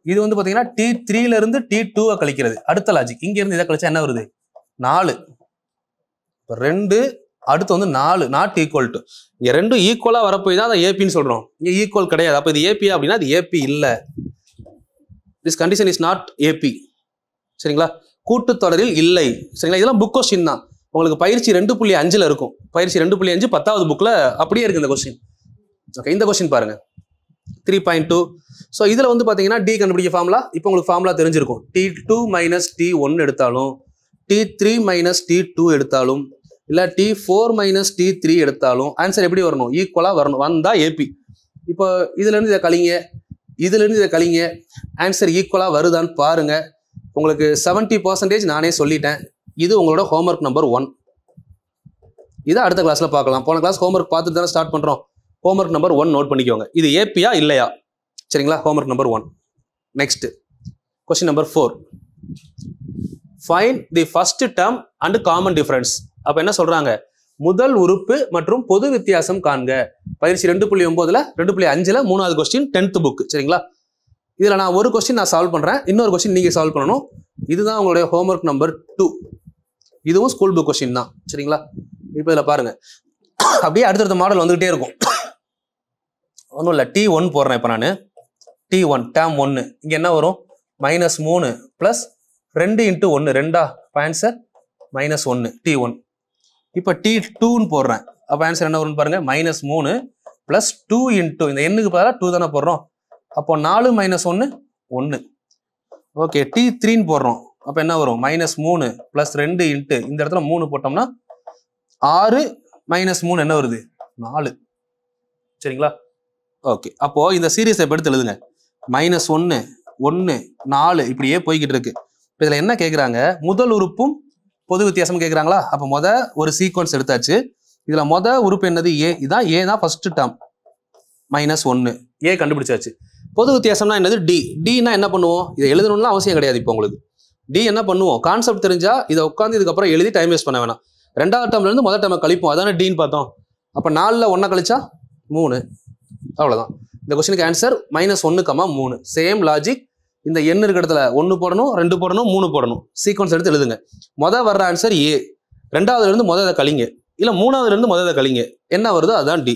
இது வந்து பார்த்தீங்கன்னா T3ல இருந்து T2 கழிக்கிறது. அடுத்த லாஜிக், இங்க இருந்து இதை கழிச்சா என்ன வருது? 4. இப்போ 2 அடுத்து வந்து 4 நாட் ஈக்குவல் டு. இங்கே 2 ஈக்குவலாக வரப்போய் தான் அதை ஏபின்னு சொல்கிறோம். இங்கே ஈக்குவல் கிடையாது. அப்போ இது ஏபியா அப்படின்னா அது ஏபி இல்லை. This condition is not AP. சரிங்களா? கூட்டுத்தொடரில் இல்லை. சரிங்களா? இதெல்லாம் புக் கொஸ்டின் தான். உங்களுக்கு பயிற்சி 2.5ல் இருக்கும். பயிற்சி 2.5 10வது புக்கில் அப்படியே இருக்குது இந்த கொஸ்டின். ஓகே, இந்த கொஸ்டின் பாருங்க 3.2. ஸோ இதில் வந்து பார்த்தீங்கன்னா டி கண்டுபிடிக்க ஃபார்முலா இப்போ உங்களுக்கு ஃபார்முலா தெரிஞ்சிருக்கும். T2 - T1 எடுத்தாலும், T3 - T2 எடுத்தாலும், இல்லை T4 - T3 எடுத்தாலும் ஆன்சர் எப்படி வரணும்? ஈக்குவலாக வரணும். வந்தால் ஏபி. இப்போ இதுலேருந்து இதை கழிங்க, இதுலேருந்து இதை கழிங்க, ஆன்சர் ஈக்குவலாக வருதான்னு பாருங்க. உங்களுக்கு 70% நானே சொல்லிட்டேன். இது உங்களோட ஹோம்ஒர்க் நம்பர் 1. இதை அடுத்த கிளாஸில் பார்க்கலாம். போன கிளாஸ் ஹோம்ஒர்க் பார்த்துட்டு தானே ஸ்டார்ட் பண்ணுறோம். ஹோம்ஒர்க் நம்பர் 1 நோட் பண்ணிக்கோங்க. இது ஏபியா இல்லையா? சரிங்களா? Homework number 1. Next question number 4. Find the first term and common difference. அப்போ என்ன சொல்றாங்க? முதல் உறுப்பு மற்றும் பொது வித்தியாசம் காண்க. பயிற்சி 2.9ல் 2.5ல் 3வது கொஸ்டின் 10th புக். சரிங்களா? இதில் நான் ஒரு கொஸ்டின் நான் சால்வ் பண்ணுறேன், இன்னொரு கொஸ்டின் நீங்கள் சால்வ் பண்ணணும். இதுதான் உங்களுடைய ஹோம்ஒர்க் நம்பர் 2. இதுவும் ஸ்கூல் புக் கொஸ்டின் தான். சரிங்களா? இப்போ இதில் பாருங்க, அப்படியே அடுத்தடுத்த மாடல் வந்துகிட்டே இருக்கும். ஒன்றும் இல்லை, T1 போடுறேன். இப்போ நான் T1 டேம் 1 இங்கே என்ன வரும்? -3 + 2 × 1 2 ஆன்சர் -1 T1. இப்போ T2ன்னு போடுறேன். அப்போ ஆன்சர் என்ன வரும்னு பாருங்க, -3 + 2 × இந்த எண்ணுக்கு பதிலாக 2 தானே போடுறோம். அப்போ 4 - 1 1. ஓகே, T3ன்னு போடுறோம். அப்போ என்ன வரும்? -3 + 2 × இந்த இடத்துல 3 போட்டோம்னா 6 - 3 என்ன வருது? 4. சரிங்களா? ஓகே, அப்போ இந்த சீரியஸை எடுத்து எழுதுங்க. -1 1 4 இப்படியே போய்கிட்டு இருக்கு. இப்போ இதில் என்ன கேட்குறாங்க? முதல் உறுப்பும் பொது வித்தியாசம் கேட்குறாங்களா? அப்போ ஒரு சீக்வன்ஸ் எடுத்தாச்சு. இதில் உறுப்பு என்னது? ஏ. இதான் ஏ தான் ஃபர்ஸ்ட் டேர்ம். -1 ஏ கண்டுபிடிச்சாச்சு. பொது வித்தியாசம்னா என்னது? டி. டினா என்ன பண்ணுவோம்? இதை எழுதணும்னு அவசியம் கிடையாது. இப்போ உங்களுக்கு டி என்ன பண்ணுவோம்? கான்செப்ட் தெரிஞ்சா இதை உட்காந்து இதுக்கப்புறம் எழுதி டைம் வேஸ்ட் பண்ண வேணாம். 2வது டேர்ம்ல இருந்து முதல் டேர்மை கழிப்போம். அதான டின்னு பார்த்தோம். அப்போ 4ல் 1 கழிச்சா 3. அவ்வளோதான். இந்த கொஸ்டினுக்கு ஆன்சர் -1, 3. Same logic. இந்த எண் இருக்கிற இடத்துல 1 போடணும், 2 போடணும், 3 போடணும். சீக்வன்ஸ் எடுத்து எழுதுங்க. வர்ற ஆன்சர் ஏ. ரெண்டாவதுல இருந்து இதை கழிங்க, இல்லை மூணாவதுல இருந்து இதை கழிங்க. என்ன வருதோ அதுதான் டி.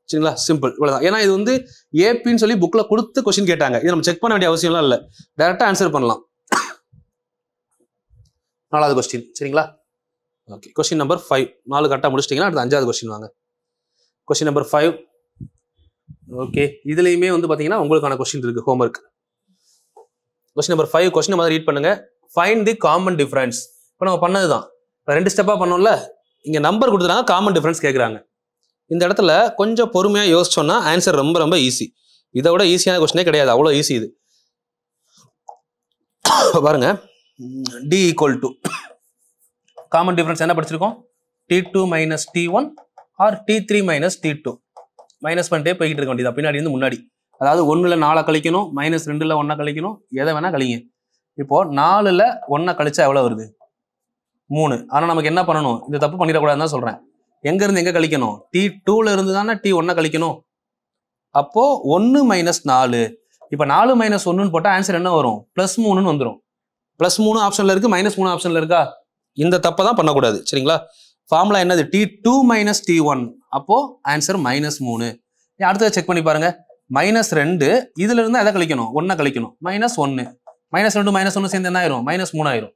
சரிங்களா? சிம்பிள். இவ்வளவுதான். ஏன்னா இது வந்து ஏபின்னு சொல்லி புக்ல கொடுத்து கொஸ்டின் கேட்டாங்க. இது நம்ம செக் பண்ண வேண்டிய அவசியம்லாம் இல்லை. டைரக்டா ஆன்சர் பண்ணலாம். 4வது கொஸ்டின். சரிங்களா? ஓகே. Question number 5. 4 கரெக்டாக முடிச்சிட்டிங்கன்னா அடுத்து 5வது கொஸ்டின் வாங்க. Question number 5. ஓகே. இதுலையுமே வந்து பார்த்தீங்கன்னா உங்களுக்கான கொஸ்டின் இருக்கு, ஹோம்ஒர்க். Question number 5. கொஸ்டின் மாதிரி ரீட் பண்ணுங்க. ஃபைண்ட் தி காமன் டிஃபரன்ஸ். இப்போ நம்ம பண்ணதுதான். 2 ஸ்டெப்பாக பண்ணோம்ல, இங்கே நம்பர் கொடுத்துட்டாங்க, காமன் டிஃபரன்ஸ் கேட்குறாங்க. இந்த இடத்துல கொஞ்சம் பொறுமையாக யோசிச்சோம்னா ஆன்சர் ரொம்ப ரொம்ப ஈஸி. இதை விட ஈஸியான கொஸ்டினே கிடையாது, அவ்வளோ ஈஸி இது. பாருங்க, d equal to common difference என்ன படிச்சிருக்கோம்? T2 minus T1 R T3 minus T2. Minus பண்ணிட்டே போய்கிட்டு இருக்க வேண்டியது பின்னாடி இருந்து முன்னாடி. அதாவது 1ல் 4 கழிக்கணும், -2ல் 1 கழிக்கணும், எதை வேணா கழிங்க. இப்போ 4ல் 1 கழிச்சா எவ்வளோ வருது? 3. ஆனால் நமக்கு என்ன பண்ணணும்? இந்த தப்பு பண்ணிடக்கூடாதுன்னு தான் சொல்கிறேன். எங்கேருந்து எங்கே கழிக்கணும்? T2ல இருந்து தானே T1 கழிக்கணும். அப்போ 1 மைனஸ் 4. இப்போ 4 மைனஸ் 1ன்னு போட்டால் ஆன்சர் என்ன வரும்? +3ன்னு வந்துடும். +3 ஆப்ஷனில் இருக்குது, -3 ஆப்ஷனில் இருக்கா? இந்த தப்பை தான் பண்ணக்கூடாது. சரிங்களா? ஃபார்முலா என்னது? T2 minus T1. அப்போ ஆன்சர் -3. அடுத்ததை செக் பண்ணி பாருங்க. -2 இதுல இருந்து எதை கழிக்கணும்? 1 கழிக்கணும். -1. -2 -1 சேர்ந்து என்ன ஆயிரும்? -3 ஆயிரும்.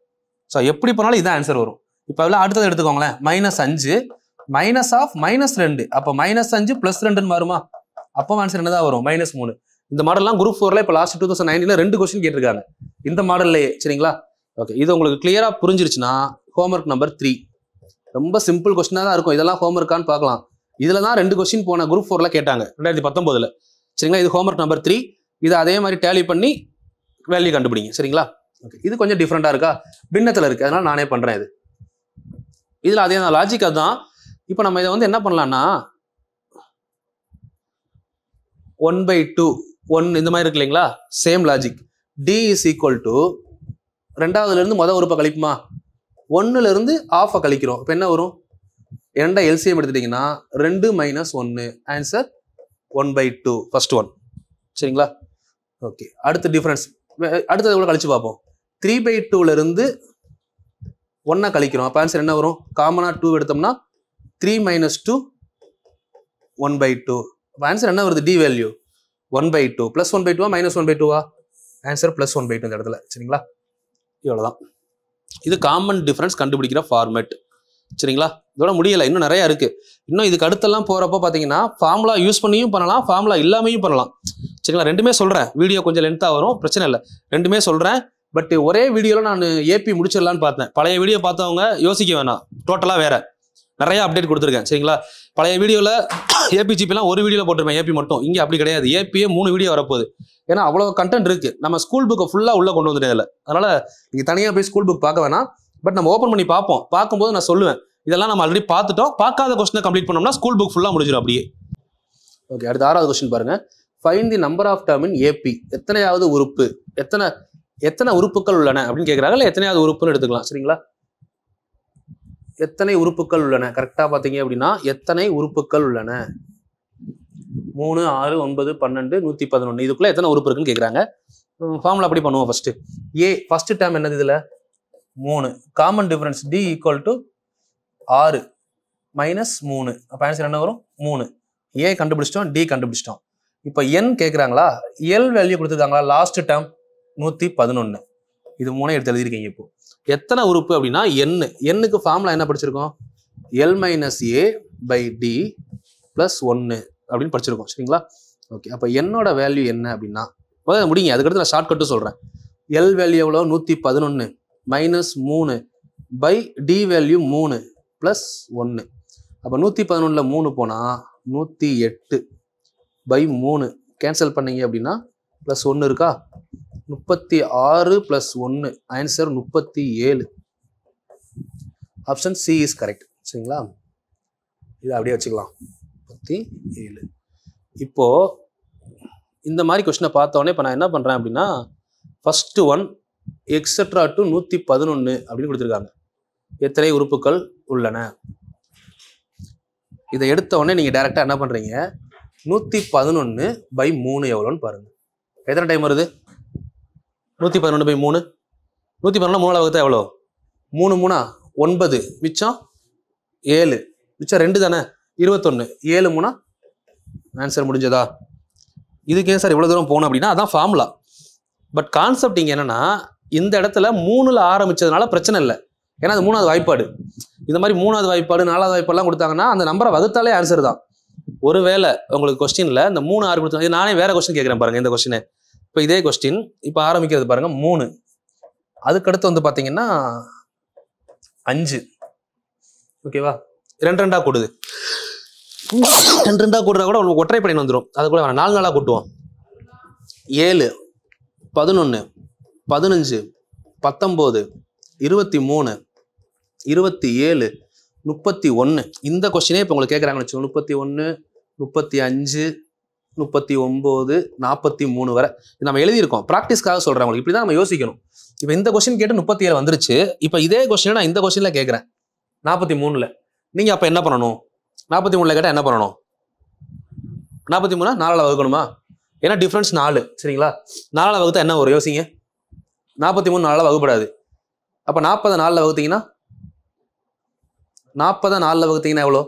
ஸோ எப்படி போனாலும் இதான் ஆன்சர் வரும். இப்போ அதில் அடுத்தது எடுத்துக்கோங்களேன். -5 மைனஸ் ஆஃப் -2. அப்போ -5 +2ன்னு மாறுமா? அப்போ ஆன்சர் என்னதான் வரும்? -3. இந்த மாடல்லாம் குரூப் 4ல இப்போ லாஸ்ட் 2019ல 2 கொஸ்டின் கேட்டிருக்காங்க இந்த மாடல்லையே. சரிங்களா? ஓகே. இது உங்களுக்கு கிளியரா புரிஞ்சிருச்சுன்னா ஹோம்ஒர்க் நம்பர் 3 ரொம்ப சிம்பிள் கொஸ்டினாக தான் இருக்கும். இதெல்லாம் ஹோம்ஒர்க்கான்னு பார்க்கலாம். இதில் தான் 2 கொஸ்டின் போன குரூப் 4ல கேட்டாங்க 2019ல். சரிங்களா? இது ஹோம்ஒர்க் நம்பர் 3. இதை அதே மாதிரி டேலி பண்ணி வேல்யூ கண்டுபிடிங்க. சரிங்களா? ஓகே. இது கொஞ்சம் டிஃப்ரெண்டாக இருக்கா? பின்னத்தில் இருக்குது, அதனால நானே பண்ணுறேன். இது இதில் அதே தான் லாஜிக். அதுதான். இப்போ நம்ம இதை வந்து என்ன பண்ணலாம்னா 1/2 1 இந்த மாதிரி இருக்கு இல்லைங்களா? Same logic. D is equal to ரெண்டாவதுல இருந்து உறுப்பை கழிப்புமா? 1ல இருந்து ஆஃபை கழிக்கிறோம். இப்போ என்ன வரும்? 2 எல்சிஎம் எடுத்துட்டீங்கன்னா 2 மைனஸ் 1. ஆன்சர் 1/2. First one. சரிங்களா? ஓகே. அடுத்த டிஃபரன்ஸ் அடுத்தது எவ்வளோ கழிச்சு பார்ப்போம். 3/2ல இருந்து 1 கழிக்கிறோம். அப்போ ஆன்சர் என்ன வரும்? காமனா 2 எடுத்தோம்னா 3 மைனஸ் 2 1/2. அப்போ ஆன்சர் என்ன வருது? D value 1/2. +1/2 -1/2 ஆன்சர் +1/2 இந்த இடத்துல. சரிங்களா? இவ்வளோதான். இது காமன் டிஃபரன்ஸ் கண்டுபிடிக்கிற ஃபார்மேட். சரிங்களா? இதோட முடியலை, இன்னும் நிறைய இருக்கு. இன்னும் இதுக்கு அடுத்தெல்லாம் போறப்போ பார்த்தீங்கன்னா ஃபார்முலா யூஸ் பண்ணியும் பண்ணலாம், ஃபார்முலா இல்லாமையும் பண்ணலாம். சரிங்களா? ரெண்டுமே சொல்றேன். வீடியோ கொஞ்சம் லென்த்தாக வரும், பிரச்சனை இல்லை. ரெண்டுமே சொல்றேன். பட் ஒரே வீடியோவில் நான் ஏபி முடிச்சிடலான்னு பார்த்தேன். பழைய வீடியோ பார்த்தவங்க யோசிக்க வேணாம், டோட்டலாக வேற நிறைய அப்டேட் கொடுத்துருக்கேன். சரிங்களா? பழைய வீடியோவில் ஏபிஜிபிலாம் ஒரு வீடியோவில் போட்டிருப்பேன், ஏபி மட்டும். இங்கே அப்படி கிடையாது, ஏபியே 3 வீடியோ வரப்போகுது. ஏன்னா அவ்வளோ கண்டென்ட் இருக்கு. நம்ம ஸ்கூல் புக்கை ஃபுல்லாக உள்ள கொண்டு வந்துட்டேன் இதில். அதனால நீங்கள் தனியாக போய் ஸ்கூல் புக் பார்க்க வேணாம். பட் நம்ம ஓப்பன் பண்ணி பார்ப்போம். பார்க்கும்போது நான் சொல்லுவேன், இதெல்லாம் நம்ம ஆல்ரெடி பார்த்துட்டோம். பார்க்காத கொஸ்டினை கம்ப்ளீட் பண்ணோம்னா ஸ்கூல் புக் ஃபுல்லாக முடிஞ்சிடும் அப்படியே. ஓகே. அடுத்த 6வது கொஸ்டின் பாருங்க. Find the number of term in AP. எத்தனையாவது உறுப்பு, எத்தனை உறுப்புகள் உள்ளன அப்படின்னு கேட்குறாங்க. இல்லை எத்தனையாவது உறுப்புன்னு எடுத்துக்கலாம். சரிங்களா? எத்தனை உறுப்புகள் உள்ளன கரெக்டாக பார்த்தீங்க அப்படின்னா எத்தனை உறுப்புகள் உள்ளன? 3, 6, 9, 12, 111. இதுக்குள்ள எத்தனை உறுப்பு இருக்குன்னு கேட்குறாங்க. ஃபார்முலா அப்படி பண்ணுவோம். ஃபர்ஸ்ட் ஏ ஃபர்ஸ்ட் டேர்ம் என்னது? இதில் 3. Common difference d equal to 6 minus 3. அப்போ ஆன்சர் என்ன வரும்? 3. ஏ கண்டுபிடிச்சிட்டோம், டி கண்டுபிடிச்சிட்டோம். இப்போ என் கேட்குறாங்களா? எல் வேல்யூ கொடுத்துருக்காங்களா? Last term 111. இது 3 எடுத்து எழுதிருக்கீங்க. இப்போ எத்தனை உறுப்பு அப்படின்னா எண்ணுக்கு ஃபார்முலா என்ன படிச்சிருக்கோம்? L minus a by d plus 1 அப்படின்னு படிச்சிருக்கோம். சரிங்களா? ஓகே. அப்போ என்னோட வேல்யூ என்ன அப்படின்னா முடிங்க. அதுக்கடுத்து நான் ஷார்ட் கட்டு சொல்கிறேன். எல் வேல்யூ எவ்வளோ? 111 minus 3 by d value 3 plus 1. அப்போ 111ல் 3 போனால் 108 பை 3 கேன்சல் பண்ணீங்க அப்படின்னா ப்ளஸ் 1 இருக்கா? 36 + 1 answer 37. Option C is correct. சரிங்களா? இதை அப்படியே வச்சுக்கலாம். 37. இப்போ இந்த மாதிரி கொஸ்டினை பார்த்தோன்னே இப்போ நான் என்ன பண்ணுறேன் அப்படின்னா ஃபர்ஸ்ட் ஒன் எக்ஸெட்ரா டு 111 அப்படின்னு கொடுத்துருக்காங்க. எத்தனை உறுப்புகள் உள்ளன? இதை எடுத்த உடனே நீங்கள் டைரெக்டாக என்ன பண்ணுறீங்க? 111/3 எவ்வளோன்னு பாருங்க. எத்தனை டைம் வருது? 111/3. 111 3ஆல் வகுத்தா எவ்வளோ? 3 3 9, மிச்சம் 7, மிச்சம் 2 தானே, 21, 7 3 ஆன்சர் முடிஞ்சதா? இதுக்கே சார் இவ்வளோ தூரம் போகணும் அப்படின்னா அதான் ஃபார்முலா. பட் கான்செப்ட் இங்கே என்னன்னா, இந்த இடத்துல 3ல் ஆரம்பிச்சதுனால பிரச்சனை இல்லை, ஏன்னா அது 3வது வாய்ப்பாடு. இந்த மாதிரி 3வது வாய்ப்பாடு 4வது வாய்ப்பாடுலாம் கொடுத்தாங்கன்னா அந்த நம்பரை வகுத்தாலே ஆன்சர் தான். ஒருவேளை உங்களுக்கு கொஸ்டின்ல இந்த 3 6 கொடுத்தாங்க, நானே வேற கொஸ்டின் கேட்குறேன் பாருங்க. இந்த கொஸ்டின் இப்போ இதே கொஸ்டின் இப்போ ஆரம்பிக்கிறது பாருங்க 3, அதுக்கடுத்து வந்து பார்த்தீங்கன்னா 5, ஓகேவா? 2 2 கூடுது, 2 2 கூடுறா கூட உங்களுக்கு ஒற்றைப்படைன்னு வந்துடும். அது கூட 4 4 கூட்டுவோம். 7 11 15 19 23 27 31. இந்த கொஸ்டினே இப்போ உங்களுக்கு கேட்குறாங்கன்னு வச்சுக்கோங்க. 31 35 39 43 வரை நம்ம எழுதியிருக்கோம். ப்ராக்டிஸ்க்காக சொல்கிறேன் உங்களுக்கு. இப்படி தான் நம்ம யோசிக்கணும். இப்போ இந்த கொஸ்டின் கேட்டு 37 வந்துருச்சு. இப்போ இதே கொஸ்டினை நான் இந்த கொஸ்டினில் கேட்குறேன் 43ல். நீங்கள் அப்போ என்ன பண்ணணும்? 43ல் கேட்டால் என்ன பண்ணணும்? 43 4ஆல் வகுக்கணுமா? ஏன்னா டிஃப்ரென்ஸ் 4, சரிங்களா? 4ஆல் வகுத்தா என்ன ஒரு யோசிங்க. 43 4ஆல் வகுப்படாது. அப்போ 40 4ல் வகுத்தீங்கன்னா 40 4ல் வகுத்தீங்கன்னா எவ்வளோ?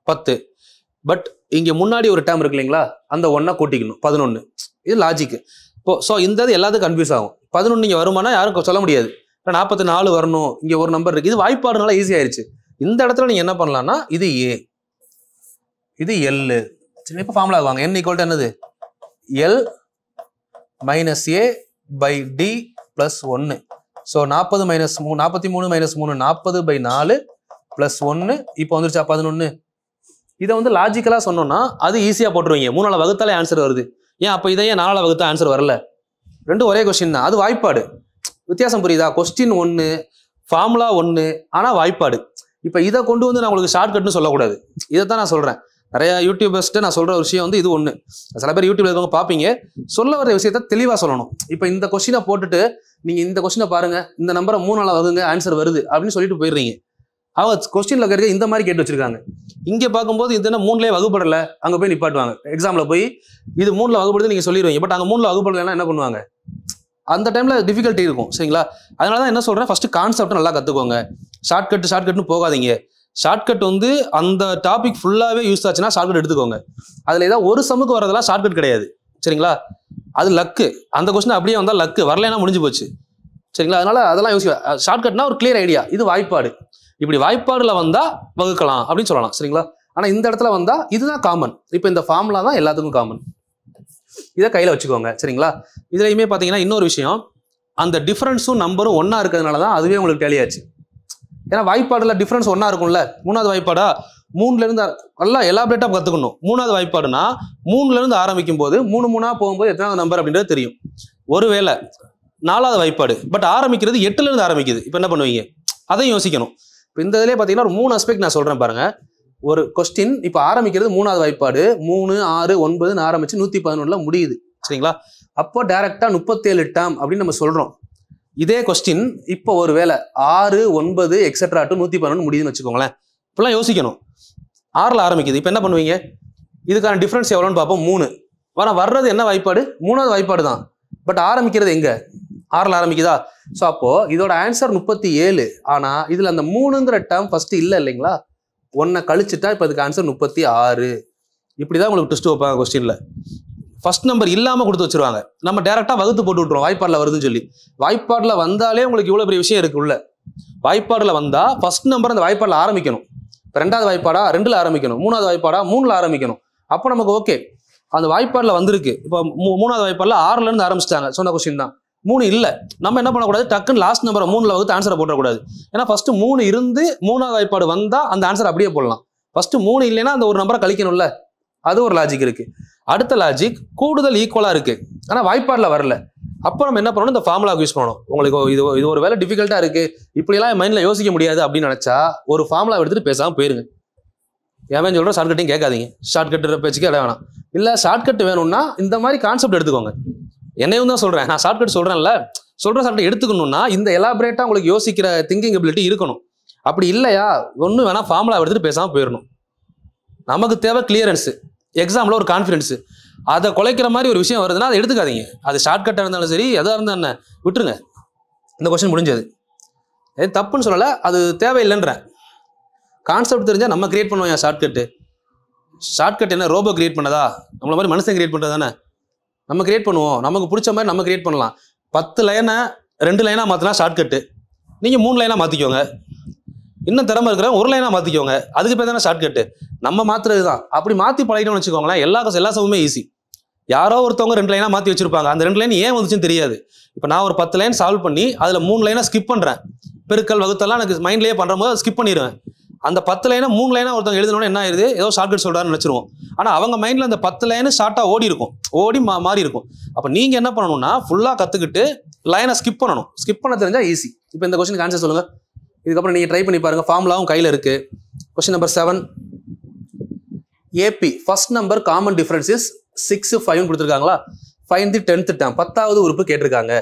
10. பட் இங்கே முன்னாடி ஒரு டேர்ம் இருக்கு இல்லைங்களா, அந்த 1 கூட்டிக்கணும் 11. இது லாஜிக்கு. இப்போ ஸோ இந்த இது எல்லாத்துக்கும் கன்ஃபியூஸ் ஆகும். 11 இங்கே வருமானா யாரும் சொல்ல முடியாது. 44 வரணும், இங்கே ஒரு நம்பர் இருக்குது. இது வாய்ப்பாடுனால ஈஸி ஆயிடுச்சு. இந்த இடத்துல நீங்கள் என்ன பண்ணலாம்னா, இது ஏ, இது எல். சரி, இப்போ ஃபார்முலா வாங்க. n ஈக்குவல் டு என்னது? L minus a by d plus 1. So 40 minus 3 43 minus 3 40/4 plus 1. இப்போ வந்துருச்சா 11. இதை வந்து லாஜிக்கலாக சொன்னோம்னா அது ஈஸியாக போட்டுருவீங்க. 3ஆல் வகுத்தாலே ஆன்சர் வருது. ஏன் அப்போ இதையே 4ஆல் வகுத்தா ஆன்சர் வரல? ரெண்டும் ஒரே கொஸ்டின் தான். அது வாய்ப்பாடு. வித்தியாசம் புரியுதா? கொஸ்டின் 1, ஃபார்முலா 1, ஆனால் வாய்ப்பாடு. இப்போ இதை கொண்டு வந்து நான் உங்களுக்கு ஷார்ட்கட்னு சொல்லக்கூடாது. இதை தான் நான் சொல்கிறேன். நிறைய யூடியூபர்ஸ்ட்டு நான் சொல்கிற விஷயம் வந்து இது ஒன்று. சில பேர் யூடியூப்ல இருக்கவங்க பார்ப்பீங்க, சொல்ல வர விஷயத்த தெளிவாக சொல்லணும். இப்போ இந்த கொஸ்டினை போட்டுட்டு நீங்கள் இந்த கொஸ்டினை பாருங்க, இந்த நம்பரை 3ஆல் வகுங்க ஆன்சர் வருது அப்படின்னு சொல்லிட்டு போயிடுறீங்க. அவங்க கொஸ்டின்ல இருக்க இந்த மாதிரி கேட்டு வச்சிருக்காங்க. இங்கே பார்க்கும்போது இது என்ன 3லேயே வகுப்படலை, அங்கே போய் நிப்பாட்டுவாங்க. எக்ஸாமில் போய் இது 3ல் வகுப்படுது நீங்கள் சொல்லிடுவீங்க. பட் அங்கே 3ல் வகுப்படலைன்னா என்ன பண்ணுவாங்க? அந்த டைமில் டிஃபிகல்ட்டி இருக்கும், சரிங்களா? அதனால தான் என்ன சொல்கிறேன், ஃபஸ்ட்டு கான்செப்ட் நல்லா கற்றுக்கோங்க. ஷார்ட்கட்னு போகாதீங்க. ஷார்ட்கட் வந்து அந்த டாபிக் ஃபுல்லாகவே யூஸ் ஆச்சுன்னா ஷார்ட்கட் எடுத்துக்கோங்க. அதில் ஏதாவது ஒரு சமுக்கு வரதெல்லாம் ஷார்ட்கட் கிடையாது, சரிங்களா? அது லக்கு. அந்த கொஸ்டின் அப்படியே வந்தால் லக்கு, வரலைன்னா முடிஞ்சு போச்சு, சரிங்களா? அதனால அதெல்லாம் யோசிக்க. ஷார்ட்கட்னா ஒரு கிளியர் ஐடியா. இது வாய்ப்பாடு. இப்படி வாய்ப்பாடுல வந்தால் வகுக்கலாம் அப்படின்னு சொல்லலாம், சரிங்களா? ஆனால் இந்த இடத்துல வந்தால் இதுதான் காமன். இப்போ இந்த ஃபார்முலா தான் எல்லாத்துக்கும் காமன். இதை கையில் வச்சுக்கோங்க, சரிங்களா? இதுலையுமே பார்த்தீங்கன்னா இன்னொரு விஷயம், அந்த டிஃப்ரென்ஸும் நம்பரும் ஒன்றா இருக்கிறதுனால தான் அதுவே உங்களுக்கு டேலியாச்சு. ஏன்னா வாய்ப்பாடுல டிஃப்ரென்ஸ் ஒன்றா இருக்கும்ல. 3வது வாய்ப்பாடா 3லேருந்து நல்லா எலாபரேட்டாக கற்றுக்கணும். 3வது வாய்ப்பாடுனா 3லேருந்து ஆரம்பிக்கும் போது 3 3 போகும்போது எத்தனாவது நம்பர் அப்படின்றது தெரியும். ஒருவேளை 4வது வாய்ப்பாடு பட் ஆரம்பிக்கிறது 8லேருந்து ஆரம்பிக்குது. இப்போ என்ன பண்ணுவீங்க? அதையும் யோசிக்கணும். இப்போ இந்த இதிலே பார்த்தீங்கன்னா ஒரு 3 அஸ்பெக்ட் நான் சொல்கிறேன் பாருங்க. ஒரு கொஸ்டின் இப்போ ஆரம்பிக்கிறது 3வது வாய்ப்பாடு 3 6 9 ஆரம்பிச்சு 111ல் முடியுது, சரிங்களா? அப்போ டைரக்டா 37 டேர்ம் அப்படின்னு நம்ம சொல்றோம். இதே கொஸ்டின் இப்போ ஒரு வேளை 6 9 எக்ஸெட்ரா டு 111 முடியுதுன்னு வச்சுக்கோங்களேன். இப்பெல்லாம் யோசிக்கணும். 6ல் ஆரம்பிக்குது. இப்போ என்ன பண்ணுவீங்க? இதுக்கான டிஃபரன்ஸ் எவ்வளோன்னு பார்ப்போம். 3. ஆனால் வர்றது என்ன வாய்ப்பாடு? 3வது வாய்ப்பாடு தான். பட் ஆரம்பிக்கிறது எங்க? 6ல் ஆரம்பிக்குதா? ஸோ அப்போ இதோட ஆன்சர் 37. ஆனால் இதில் அந்த 3ங்கிற டேர்ம் ஃபர்ஸ்ட் இல்லை இல்லைங்களா? 1 கழிச்சுட்டா இப்போ அதுக்கு ஆன்சர் 36. இப்படி தான் உங்களுக்கு டெஸ்ட் வைப்பாங்க கொஸ்டினில். ஃபர்ஸ்ட் நம்பர் இல்லாமல் கொடுத்து வச்சிருவாங்க. நம்ம டேரெக்டாக வகுத்து போட்டு விட்ருவோம் வாய்ப்பாடில் வருதுன்னு சொல்லி. வாய்ப்பாடில் வந்தாலே உங்களுக்கு இவ்வளோ பெரிய விஷயம் இருக்கு உள்ள. வாய்ப்பாடில் வந்தால் ஃபர்ஸ்ட் நம்பர் அந்த வாய்ப்பாடில் ஆரம்பிக்கணும். இப்போ 2வது வாய்ப்பாடா 2ல் ஆரம்பிக்கணும், 3வது வாய்ப்பாடா 3ல் ஆரம்பிக்கணும். அப்போ நமக்கு ஓகே, அந்த வாய்ப்பாடில் வந்திருக்கு. இப்போ 3வது வாய்ப்பாடில் 6லேருந்து ஆரம்பிச்சிட்டாங்க, சொன்ன கொஸ்டின் தான். 3 இல்லை, நம்ம என்ன பண்ணக்கூடாது, டக்குன்னு லாஸ்ட் நம்பரை 3ல் வகுத்து ஆன்சரை போட்டக்கூடாது. ஏன்னா ஃபர்ஸ்ட் 3 இருந்து 3வது வாய்ப்பாடு வந்தால் அந்த ஆன்சர் அப்படியே போடலாம். ஃபர்ஸ்ட் 3 இல்லைன்னா அந்த ஒரு நம்பரை கழிக்கணும்ல, அது ஒரு லாஜிக் இருக்கு. அடுத்த லாஜிக் கூடுதல் ஈக்குவலாக இருக்கு, ஆனால் வாய்ப்பாடில் வரல. அப்போ நம்ம என்ன பண்ணணும், இந்த ஃபார்முலாவுக்கு யூஸ் பண்ணணும். உங்களுக்கு இது ஒரு வேலை டிஃபிகல்ட்டாக இருக்கு, இப்படிலாம் மைண்டில் யோசிக்க முடியாது அப்படின்னு நினச்சா ஒரு ஃபார்முலா எடுத்துட்டு பேசாமல் போயிருங்க. ஏன் சொல்கிறோம், ஷார்ட்கட்டையும் கேட்காதீங்க. ஷார்ட்கட் பேச்சுக்கே இடம் வேணாம். இல்லை ஷார்ட்கட் வேணும்னா இந்த மாதிரி கான்செப்ட் எடுத்துக்கோங்க. என்னையும் தான் சொல்கிறேன், நான் ஷார்ட்கட் சொல்கிறேன்ல, சொல்கிற ஷார்ட்கட் எடுத்துக்கணும்னா இந்த எலாபரேட்டாக உங்களுக்கு யோசிக்கிற திங்கிங் எபிலிட்டி இருக்கணும். அப்படி இல்லையா ஒன்றும் வேணால் ஃபார்முலா எடுத்துகிட்டு பேசாமல் போயிடணும். நமக்கு தேவை கிளியரன்ஸு. எக்ஸாமில் ஒரு கான்ஃபிடென்ஸு. அதை குலைக்கிற மாதிரி ஒரு விஷயம் வருதுன்னா அதை எடுத்துக்காதீங்க. அது ஷார்ட்கட்டாக இருந்தாலும் சரி, எதாக இருந்தால் என்ன விட்டுருங்க. இந்த கொஸ்டின் முடிஞ்சது. தப்புன்னு சொல்லலை, அது தேவையில்லைன்றேன். கான்செப்ட் தெரிஞ்சால் நம்ம கிரியேட் பண்ணுவோம். ஷார்ட்கட்டு ஷார்ட்கட் என்ன ரோபோ கிரியேட் பண்ணதா? நம்மள மாதிரி மனுஷன் கிரியேட் பண்ணுறது தானே. நம்ம கிரியேட் பண்ணுவோம், நமக்கு பிடிச்ச மாதிரி நம்ம கிரியேட் பண்ணலாம். 10 லைனை 2 லைனாக மாற்றினா ஷார்ட்கட்டு, நீங்கள் 3 லைனாக மாற்றிக்கோங்க. இன்னும் திறமை இருக்கிறவங்க 1 லைனாக மாற்றிக்கோங்க. அதுக்கு பேர் தானே ஷார்ட்கட்டு. நம்ம மாற்றுறது தான். அப்படி மாற்றி பழகிட்டோம்னு வச்சுக்கோங்களேன், எல்லா சமயமே ஈஸி. யாரோ ஒருத்தவங்க 2 லைனாக மாற்றி வச்சிருப்பாங்க. அந்த 2 லைன் ஏன் வந்துச்சுன்னு தெரியாது. இப்போ நான் ஒரு 10 லைன் சால்வ் பண்ணி அதில் 3 லைனாக ஸ்கிப் பண்ணுறேன். பெருக்கல் வகுத்தெல்லாம் எனக்கு மைண்ட்லேயே பண்ணுற போது ஸ்கிப் பண்ணிடுவேன். அந்த 10 லைனை 3 லைனாக ஒருத்தவங்க எழுதணும்னு என்ன ஆயிடுது, ஏதோ ஷார்ட்கட் சொல்கிறான்னு நினச்சிருவோம். ஆனால் அவங்க மைண்டில் அந்த 10 லைனு ஷார்ட்டாக ஓடி இருக்கும், மாறி இருக்கும். அப்போ நீங்கள் என்ன பண்ணணும்னா ஃபுல்லாக கற்றுக்கிட்டு லைனை ஸ்கிப் பண்ணணும். ஸ்கிப் பண்ண தெரிஞ்சால் ஈஸி. இப்போ இந்த கொஸ்டினுக்கு ஆன்சர் சொல்லுங்கள். இதுக்கப்புறம் நீங்கள் ட்ரை பண்ணி பாருங்கள். ஃபார்முலாவும் கையில் இருக்குது. Question number 7. AP first number common difference is 6, 5 கொடுத்துருக்காங்களா. ஃபைண்ட் தி 10th டேர்ம், 10வது உறுப்பு கேட்டிருக்காங்க.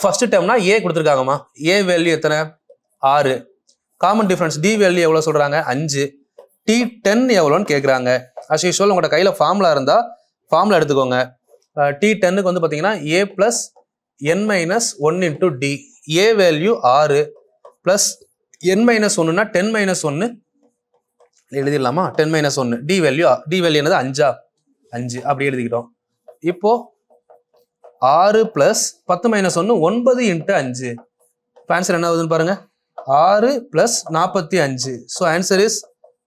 First டேர்ம்னா A கொடுத்துருக்காங்கம்மா. ஏ வேல்யூ எத்தனை? 6. காமன் டிஃபரன்ஸ் டி வேல்யூ எவ்வளோ சொல்கிறாங்க? 5. T10 எவ்வளோன்னு கேட்குறாங்க. அஸ் யூஷுவல் உங்களோட கையில் ஃபார்முலா இருந்தால் ஃபார்முலா எடுத்துக்கோங்க. T10க்கு வந்து பார்த்தீங்கன்னா A + n-1 × D. A value 6 plus n-1னா 10 - 1 எழுதிடலாமா? 10 - 1. D value என்னது? 5 அப்படி எழுதிக்கிட்டோம். இப்போ 6 + 10 - 1 9 × 5. இப்போ ஆன்சர் என்ன ஆகுதுன்னு பாருங்க. 6 + 45. So answer is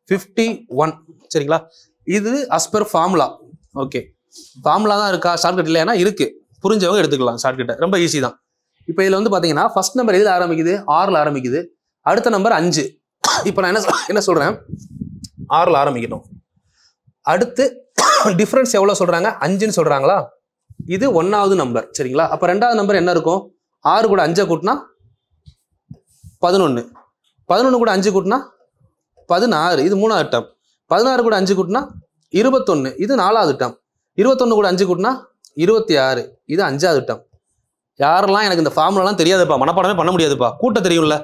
51. சரிங்களா? இது as per formula. Okay, formula தான் இருக்கா, ஷார்ட்கட் இல்லைன்னா இருக்கு. புரிஞ்சவங்க எடுத்துக்கலாம் ஷார்ட்கட்டை, ரொம்ப ஈஸி தான். இப்போ இதில் வந்து பார்த்தீங்கன்னா ஃபர்ஸ்ட் நம்பர் எதில் ஆரம்பிக்குது? 6ல் ஆரம்பிக்குது. அடுத்த நம்பர் 5. இப்போ நான் என்ன சொல்கிறேன், 6ல் ஆரம்பிக்கணும். அடுத்து டிஃப்ரென்ஸ் எவ்வளோ சொல்கிறாங்க? 5ன்னு சொல்கிறாங்களா. இது 1வது நம்பர். சரிங்களா? அப்போ 2வது நம்பர் என்ன இருக்கும்? 6 கூட 5 கூட்டினா 11. 11 கூட 5 கூட்டினா 16. இது 3வது டேர்ம். 16 கூட 5 கூட்டினா 21. இது 4வது டேர்ம். 21 கூட 5 கூட்டினா 26. இது 5வது டேர்ம். யாரெல்லாம் எனக்கு இந்த ஃபார்முலாலாம் தெரியாதுப்பா, மனப்பாடமே பண்ண முடியாதுப்பா, கூட்ட தெரியும்ல,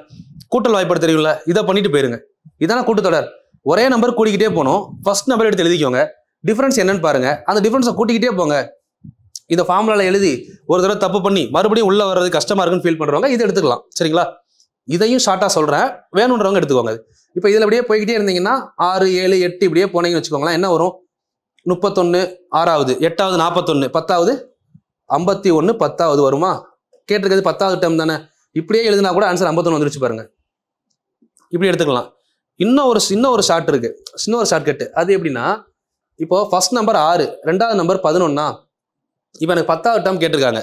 கூட்டல் வாய்ப்பாடு தெரியும்ல, இதை பண்ணிட்டு போயிருங்க. இதான கூட்டுத்தொடர். ஒரே நம்பர் கூட்டிக்கிட்டே போகணும். ஃபர்ஸ்ட் நம்பர் எடுத்து எழுதிக்கோங்க. டிஃபரன்ஸ் என்னன்னு பாருங்க. அந்த டிஃபரன்ஸை கூட்டிக்கிட்டே போங்க. இந்த ஃபார்முலால எழுதி ஒரு தடவை தப்பு பண்ணி மறுபடியும் உள்ள வர்றது கஷ்டமா இருக்குன்னு ஃபீல் பண்றவங்க இதை எடுத்துக்கலாம். சரிங்களா? இதையும் ஷார்ட்டா சொல்றேன், வேணுன்றவங்க எடுத்துக்கோங்க. இப்போ இதில் அப்படியே போய்கிட்டே இருந்தீங்கன்னா 6, 7, 8 இப்படியே போனீங்கன்னு வச்சுக்கோங்களேன். என்ன வரும்? 31 6வது, 8வது 41, 10வது 51, 10வது வருமா? கேட்டிருக்கிறது 10வது டேர்ம் தானே. இப்படியே எழுதினா கூட ஆன்சர் 51 வந்துருச்சு பாருங்க. இப்படி எடுத்துக்கலாம். இன்னும் ஒரு ஷார்ட் இருக்கு, இன்னொரு ஷார்ட்கட். அது எப்படின்னா, இப்போ ஃபர்ஸ்ட் நம்பர் 6, 2வது நம்பர் 11. இப்போ எனக்கு 10வது டேர்ம் கேட்டிருக்காங்க.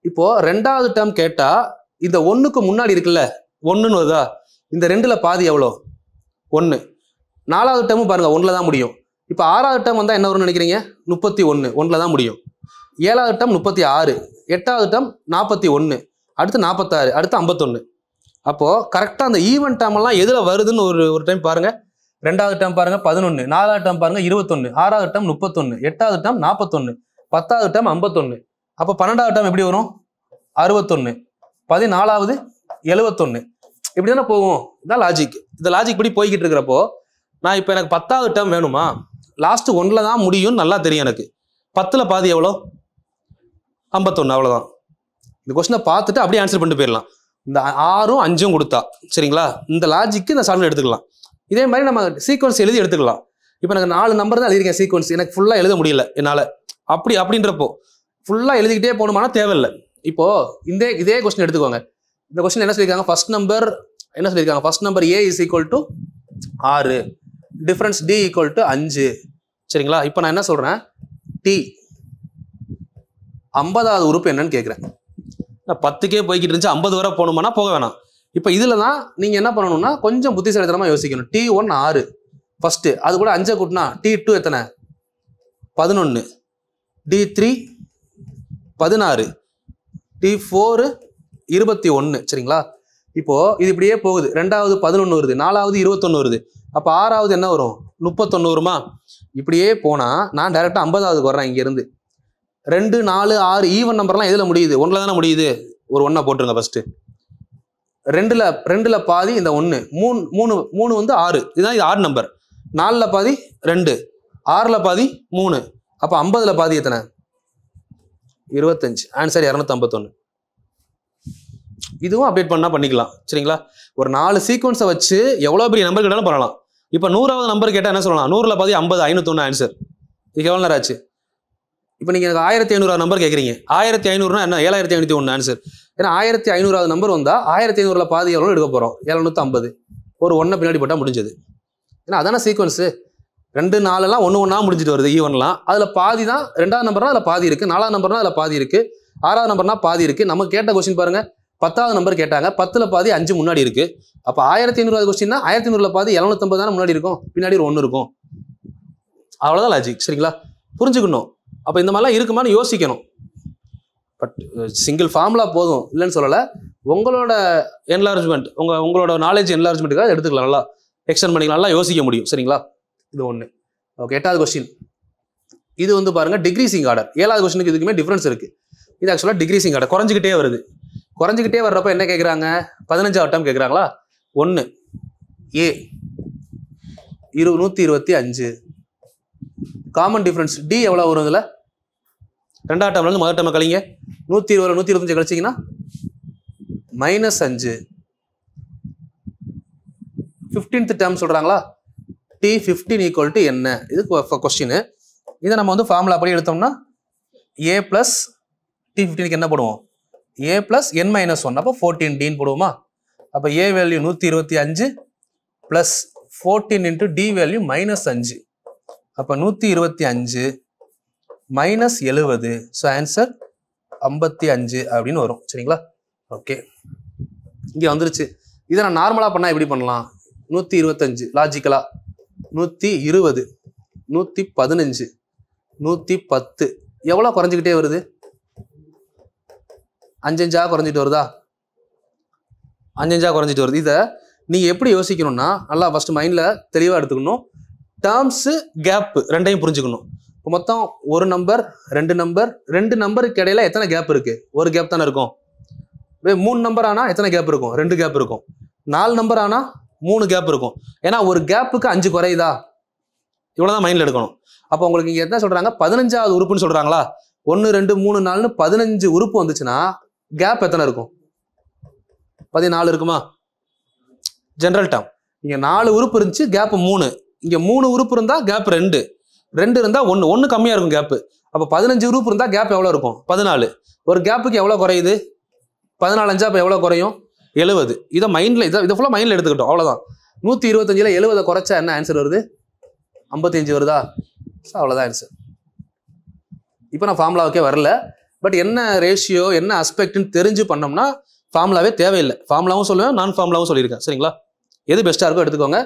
இப்போ 2வது டேர்ம் கேட்டா இந்த 1க்கு முன்னாடி இருக்குல்ல, 1ன்னு வருதா? இந்த 2ல் பாதி எவ்வளோ? 1. 4வது டேர்மும் பாருங்க 1ல் தான் முடியும். இப்போ 6வது டேர்ம் வந்தால் என்ன வரும்னு நினைக்கிறீங்க? 31, 1ல் தான் முடியும். 7வது டேர்ம் 36, 8வது டேர்ம் 41, அடுத்து 46, அடுத்து 51. அப்போ கரெக்டாக அந்த ஈவன் டேர்ம் எல்லாம் எதில் வருதுன்னு ஒரு டைம் பாருங்க. 2வது டேர்ம் பாருங்க 11, 4வது டேர்ம் பாருங்க 21, 6வது டேர்ம் 31, 8வது டேர்ம் 41, 10வது டேர்ம் 51. அப்போ 12வது டேர்ம் எப்படி வரும்? 61, 14வது 71. இப்படி தானே போகும். இதான் லாஜிக். இந்த லாஜிக் படி போய்கிட்டு இருக்கிறப்போ நான் இப்போ எனக்கு 10வது டேர்ம் வேணுமா? லாஸ்ட் 1ல் தான் முடியும்னு நல்லா தெரியும் எனக்கு. 10ல் பாதி எவ்வளோ? 51. அவ்வளோதான். இந்த கொஸ்டினை பார்த்துட்டு அப்படியே ஆன்சர் பண்ணிட்டு போயிடலாம். இந்த 6ம் 5ம் கொடுத்தா. சரிங்களா? இந்த லாஜிக்கு இந்த சால்வ் எடுத்துக்கலாம். இதே மாதிரி நம்ம சீக்வன்ஸ் எழுதி எடுத்துக்கலாம். இப்போ எனக்கு 4 நம்பர் தான் எழுதியிருக்கேன் சீக்வன்ஸ், எனக்கு ஃபுல்லாக எழுத முடியல என்னால். அப்படின்றப்போ ஃபுல்லாக எழுதிக்கிட்டே போகணுமானா தேவையில்லை. இப்போ இதே கொஸ்டின் எடுத்துக்கோங்க. இந்த கொஸ்டின் என்ன சொல்லியிருக்காங்க? ஃபர்ஸ்ட் நம்பர் என்ன சொல்லியிருக்காங்க? First number A = 6, difference D = 5. சரிங்களா? இப்போ நான் என்ன சொல்றேன்? T 50வது உறுப்பு என்னன்னு கேட்குறேன். 10க்கே போய்கிட்டு இருந்துச்சு, 50 வரை போகணுமானா போக வேணாம். இப்போ இதில் தான் நீங்கள் என்ன பண்ணணும்னா கொஞ்சம் புத்திசாலித்தனமாக யோசிக்கணும். T1 6 ஃபர்ஸ்ட், அது கூட 5 கூட்டினா T2 எத்தனை? 11, D3 16, T4 21. சரிங்களா? இப்போ இது இப்படியே போகுது. 2வது 11 வருது, 4வது 21 வருது. அப்போ 6வது என்ன வரும்? 31 வருமா? இப்படியே போனால் நான் டைரெக்டாக 50வதுக்கு வர்றேன். இங்கேருந்து 2, 4, 6 ஈவன் நம்பர்லாம் எதில் முடியுது? 1ல் தானே முடியுது. ஒரு 1 போட்டுருங்க ஃபர்ஸ்ட். 2ல் பாதி இந்த 1, 3 வந்து 6. இதுதான் இது ஆட் நம்பர். 4ல் பாதி 2, 6ல் பாதி 3. அப்போ 50ல் பாதி எத்தனை? 25. ஆன்சர் 251. இதுவும் அப்டேட் பண்ணால் பண்ணிக்கலாம். சரிங்களா? ஒரு 4 சீக்வன்ஸை வச்சு எவ்வளோ பெரிய நம்பர் கேட்டாலும் பண்ணலாம். இப்போ 100வது நம்பர் கேட்டால் என்ன சொல்லலாம்? 100ல் பாதி 50, 501 ஆன்சர். இதுக்கு எவ்வளோ நேரம் ஆச்சு? இப்போ நீங்கள் எனக்கு 1500 நம்பர் கேட்குறீங்க. 1500னா என்ன? 7501 ஆன்சர். ஏன்னா 1500வது நம்பர் வந்தால் 1500ல் பாதி எவ்வளோ எடுக்க போகிறோம்? 750. ஒரு 1 பின்னாடி போட்டால் முடிஞ்சது. ஏன்னா அதான சீக்வன்ஸு. 2 4 ஒன்று ஒன்றா முடிஞ்சிட்டு வருது ஈவன்லாம். அதில் பாதி தான் 2வது நம்பர்னா அதில் பாதி இருக்குது, 4வது நம்பர்னா அதில் பாதி இருக்குது, 6வது நம்பர்னா பாதி இருக்குது. நம்ம கேட்ட கொஸ்டின் பாருங்கள், 10வது நம்பர் கேட்டாங்க, 10ல் பாதி 5 முன்னாடி இருக்குது. அப்போ 1500வது கொஸ்டின்னா 1500ல் பாதி 750 தானே முன்னாடி இருக்கும், பின்னாடி ஒரு 1 இருக்கும். அவ்வளோதான் லாஜிக். சரிங்களா? புரிஞ்சுக்கணும். அப்போ இந்த மாதிரிலாம் இருக்குமான்னு யோசிக்கணும். பட் சிங்கிள் ஃபார்முலா போதும் இல்லைன்னு சொல்லலை. உங்களோட என்லார்ஜ்மெண்ட், உங்களோட நாலேஜ் என்லார்ஜ்மெண்ட்டுக்காக எடுத்துக்கலாம். நல்லா எக்ஸ்டெண்ட் பண்ணிக்கலாம், நல்லா யோசிக்க முடியும். சரிங்களா? இது ஒன்று. ஓகே, 8வது கொஸ்டின். இது வந்து பாருங்கள் டிக்ரீசிங் ஆர்டர். 7வது கொஸ்டினுக்கு இதுக்குமே டிஃப்ரென்ஸ் இருக்குது. இது ஆக்சுவலாக டிக்ரீசிங் ஆர்டர், குறைஞ்சிக்கிட்டே வருது. குறைஞ்சிக்கிட்டே வர்றப்ப என்ன கேட்குறாங்க? 15வது டேர்ம் கேட்குறாங்களா? 1 A 125. காமன் டிஃப்ரென்ஸ் டி எவ்வளோ வரும் இதில்? 2வது டேர்ம்லேருந்து முதல் டேர்மை கழிங்க. 120 125 கழிச்சிங்கன்னா -5. 15th டேர்ம் சொல்கிறாங்களா? T15 ஈக்குவல் டு என்ன? இது கொஸ்டின். இதை நம்ம வந்து ஃபார்முலா படி எடுத்தோம்னா A + T15க்கு என்ன போடுவோம்? A + n-1. அப்போ 14Dன்னு போடுவோமா? அப்போ A value 125 plus 14 into D value -5. அப்போ 125 -70. ஸோ ஆன்சர் 55 அப்படின்னு வரும். சரிங்களா? ஓகே, இங்கே வந்துருச்சு. இதை நான் நார்மலாக பண்ணால் எப்படி பண்ணலாம்? 125 லாஜிக்கலா, 120, 115, 110 எவ்வளோ குறைஞ்சிக்கிட்டே வருது? 5 குறைஞ்சிட்டு வருதா? 5 குறைஞ்சிட்டு வருது. இதை நீங்கள் எப்படி யோசிக்கணும்னா, நல்லா ஃபஸ்ட்டு மைண்டில் தெளிவாக எடுத்துக்கணும். டேர்ம்ஸு கேப்பு ரெண்டையும் புரிஞ்சுக்கணும். இப்போ மொத்தம் ஒரு நம்பர், 2 நம்பர், 2 நம்பருக்கு இடையில எத்தனை கேப் இருக்குது? ஒரு கேப் தானே இருக்கும். 3 நம்பர் ஆனால் எத்தனை கேப் இருக்கும்? 2 கேப் இருக்கும். 4 நம்பர் ஆனால் 3 கேப் இருக்கும். ஏன்னா ஒரு கேப்புக்கு 5 குறையுதா? இவ்வளோதான் மைண்டில் எடுக்கணும். அப்போ உங்களுக்கு இங்கே என்ன சொல்கிறாங்க? 15வது உறுப்புன்னு சொல்கிறாங்களா? 1 2 3 4ன்னு 15 உறுப்பு வந்துச்சுன்னா கேப் எத்தனை இருக்கும்? 14 இருக்குமா? General term. இங்கே 4 உறுப்பு இருந்துச்சு, கேப் 3. இங்கே 3 உறுப்பு இருந்தால் கேப் 2, 2 இருந்தால் 1 கம்மியாக இருக்கும் கேப்பு. அப்போ 15 உறுப்பு இருந்தால் கேப் எவ்வளோ இருக்கும்? 14. ஒரு கேப்புக்கு எவ்வளோ குறையுது? 14 அப்போ எவ்வளோ குறையும்? 70. இதை மைண்டில் இதை ஃபுல்லாக மைண்டில் எடுத்துக்கிட்டோம். அவ்வளோதான். 125ல் 70 குறைச்சா என்ன ஆன்சர் வருது? 55 வருதா? அவ்வளோதான் ஆன்சர். இப்போ நான் ஃபார்முலாவுக்கே வரல. பட் என்ன ரேஷியோ என்ன அஸ்பெக்ட்னு தெரிஞ்சு பண்ணோம்னா ஃபார்முலாவே தேவையில்லை. ஃபார்முலாவும் சொல்லுவேன், நான் ஃபார்முலாவும் சொல்லியிருக்கேன். சரிங்களா? எது பெஸ்ட்டாக இருக்கோ எடுத்துக்கோங்க.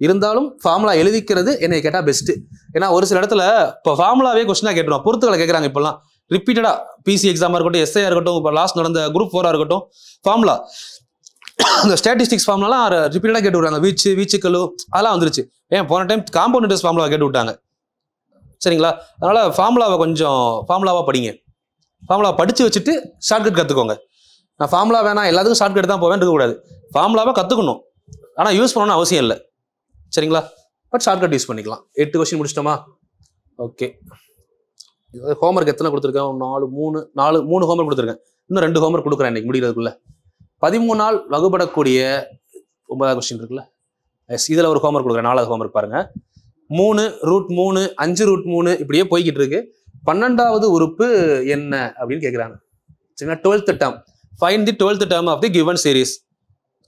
இருந்தாலும் ஃபார்முலா எழுதிக்கிறது என்னை கேட்டால் பெஸ்ட்டு. ஏன்னா ஒரு சில இடத்துல இப்போ ஃபார்முலாவே கொஸ்டினாக கேட்டுருவோம், பொறுத்துக்களை கேட்குறாங்க. இப்போலாம் ரிப்பீட்டடாக பிசி எக்ஸாமாக இருக்கட்டும், எஸ்ஐயாக இருக்கட்டும், இப்போ லாஸ்ட் நடந்த குரூப் 4 இருக்கட்டும், ஃபார்முலா இந்த ஸ்டாட்டிஸ்டிக்ஸ் ஃபார்முலாலாம் ரிப்பீட்டடாக கேட்டு விட்றாங்க. வீச்சுக்களு அதெல்லாம் வந்துருச்சு. ஏன் போன டைம் காம்பவுண்ட் இன்ட்ரெஸ்ட் ஃபார்முலா கேட்டு விட்டாங்க. சரிங்களா? அதனால் ஃபார்முலாவாக படிங்க. ஃபார்முலா படித்து வச்சுட்டு ஷார்ட்கட் கற்றுக்கோங்க. நான் ஃபார்முலா வேணாம் எல்லாத்துக்கும் ஷார்ட்கட் தான் போவேன் இருக்கக்கூடாது. ஃபார்முலாவை கற்றுக்கணும், ஆனால் யூஸ் பண்ணணும்னு அவசியம் இல்லை. சரிங்களா? பட் ஷார்ட்கட் யூஸ் பண்ணிக்கலாம். 8 கொஸ்டின் முடிச்சிட்டோமா? ஓகே, ஹோம்ஒர்க் எத்தனை கொடுத்துருக்கேன்? 3 ஹோம்ஒர்க் கொடுத்துருக்கேன். இன்னும் 2 ஹோம்ஒர்க் கொடுக்குறேன் இன்னைக்கு முடிகிறதுக்குள்ள. 13 நாள் வகுப்படக்கூடிய 9வது கொஸ்டின் இருக்குல்ல, எஸ், இதில் ஒரு ஹோம்ஒர்க் கொடுக்குறேன். 4வது ஹோம்ஒர்க் பாருங்க. 3√3 5√3 இப்படியே போய்கிட்டு இருக்கு. 12வது உறுப்பு என்ன அப்படின்னு கேட்குறாங்க. சரிங்களா? 12th term. Find the 12th term of the given series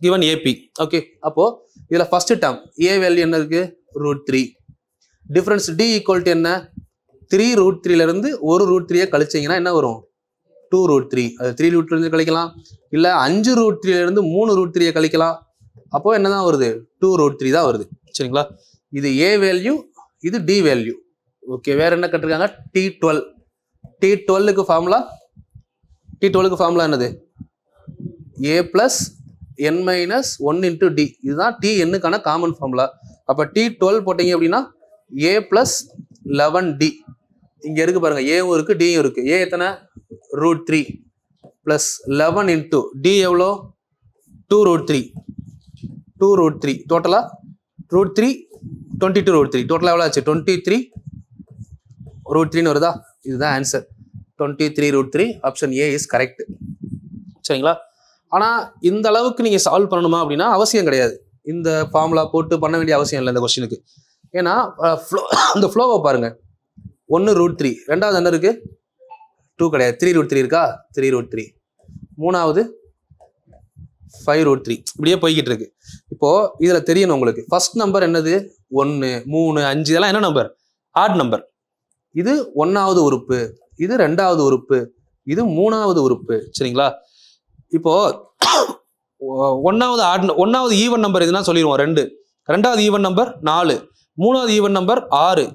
given AP. Okay, அப்போ இதில் ஃபர்ஸ்ட் டேர்ம் ஏ வேல்யூ என்ன இருக்கு? √3. டிஃபரன்ஸ் டி ஈக்குவல் டு என்ன? 3√3லேருந்து 1√3 கழிச்சிங்கன்னா என்ன வரும்? 2√3. அது 3√3 கழிக்கலாம், இல்லை 5√3லேருந்து 3√3 கழிக்கலாம். அப்போ என்ன தான் வருது? 2√3 தான் வருது. சரிங்களா? இது ஏ வேல்யூ, இது டி வேல்யூ. ஓகே, வேற என்ன கட்டிருக்காங்க? T12. T12க்கு ஃபார்முலா என்னது? A + n-1 × D. இதுதான் Tnக்கான காமன் ஃபார்முலா. அப்போ T12 போட்டீங்க அப்படின்னா A + 11D. இங்கே இருக்கு பாருங்க, ஏவும் இருக்கு டியும் இருக்கு. ஏ எத்தனை? √3 + 11 × D எவ்வளோ? 2√3. 2√3 டோட்டலா √3 22 √3 டோட்டலா எவ்வளோ ஆச்சு? 23 √3 வருதா? இதுதான் answer. 23√3 option A is correct. சரிங்களா? ஆனால் இந்த அளவுக்கு நீங்கள் சால்வ் பண்ணணுமா அப்படின்னா அவசியம் கிடையாது. இந்த ஃபார்முலா போட்டு பண்ண வேண்டிய அவசியம் இல்லை இந்த கொஸ்டினுக்கு. ஏன்னா இந்த ஃப்ளோவை பாருங்க. 1√3, ரெண்டாவது என்ன இருக்கு? 2 கிடையாது, 3√3 இருக்கா? 3√3, மூணாவது 5√3, இப்படியே போய்கிட்டு இருக்கு. இப்போ இதுல தெரியணும் உங்களுக்கு, ஃபர்ஸ்ட் நம்பர் என்னது? 1, 3, 5 இதெல்லாம் என்ன நம்பர்? Add number. இது 1வது உறுப்பு, இது 2வது உறுப்பு, இது 3வது உறுப்பு. சரிங்களா? இப்போ 1வது ஈவன் நம்பர் எதுனா சொல்லிடுவோம் 2, 2வது ஈவன் நம்பர் 4, 3வது ஈவன் நம்பர் 6,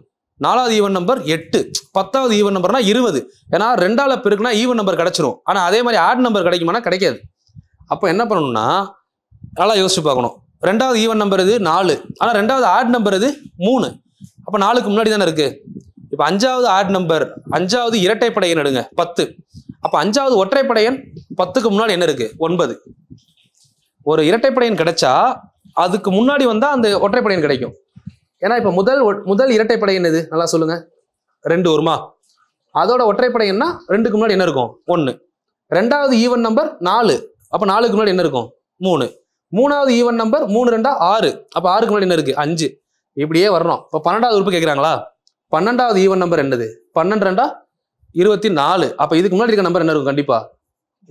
4வது ஈவன் நம்பர் 8, 10வது ஈவன் நம்பர்னா 20. ஏன்னா 2ஆல பெருக்குனா ஈவன் நம்பர் கிடைச்சிரும். ஆனா அதே மாதிரி ஆட் நம்பர் கிடைக்குமானா கிடைக்காது. அப்போ என்ன பண்ணணும்னா நல்லா யோசிச்சு பார்க்கணும். 2வது ஈவன் நம்பர் இது 4, ஆனா 2வது ஆட் நம்பர் இது 3. அப்போ 4க்கு முன்னாடி தானே இருக்கு. இப்போ 5வது ஆட் நம்பர், 5வது இரட்டைப்படை எண் எடுங்க 10. அப்போ 5வது ஒற்றைப்படை எண் 10க்கு முன்னாடி என்ன இருக்கு? 9. ஒரு இரட்டைப்படை எண் கிடைச்சா அதுக்கு முன்னாடி வந்தா அந்த ஒற்றைப்படை எண் கிடைக்கும். ஏன்னா இப்போ முதல் இரட்டைப்படை எண் எது? நல்லா சொல்லுங்க. 2 வருமா? அதோட ஒற்றைப்படை எண்ணா 2க்கு முன்னாடி என்ன இருக்கும்? 1. 2வது ஈவன் நம்பர் 4, அப்போ 4க்கு முன்னாடி என்ன இருக்கும்? 3. 3வது ஈவன் நம்பர் 3 2 6, அப்போ 6க்கு முன்னாடி என்ன இருக்கு? 5. இப்படியே வரணும். இப்போ 12வது உறுப்பு கேட்குறாங்களா? 12வது ஈவன் நம்பர் என்னது? 12 2 24. அப்போ இதுக்கு முன்னாடி இருக்க நம்பர் என்ன இருக்கும்? கண்டிப்பா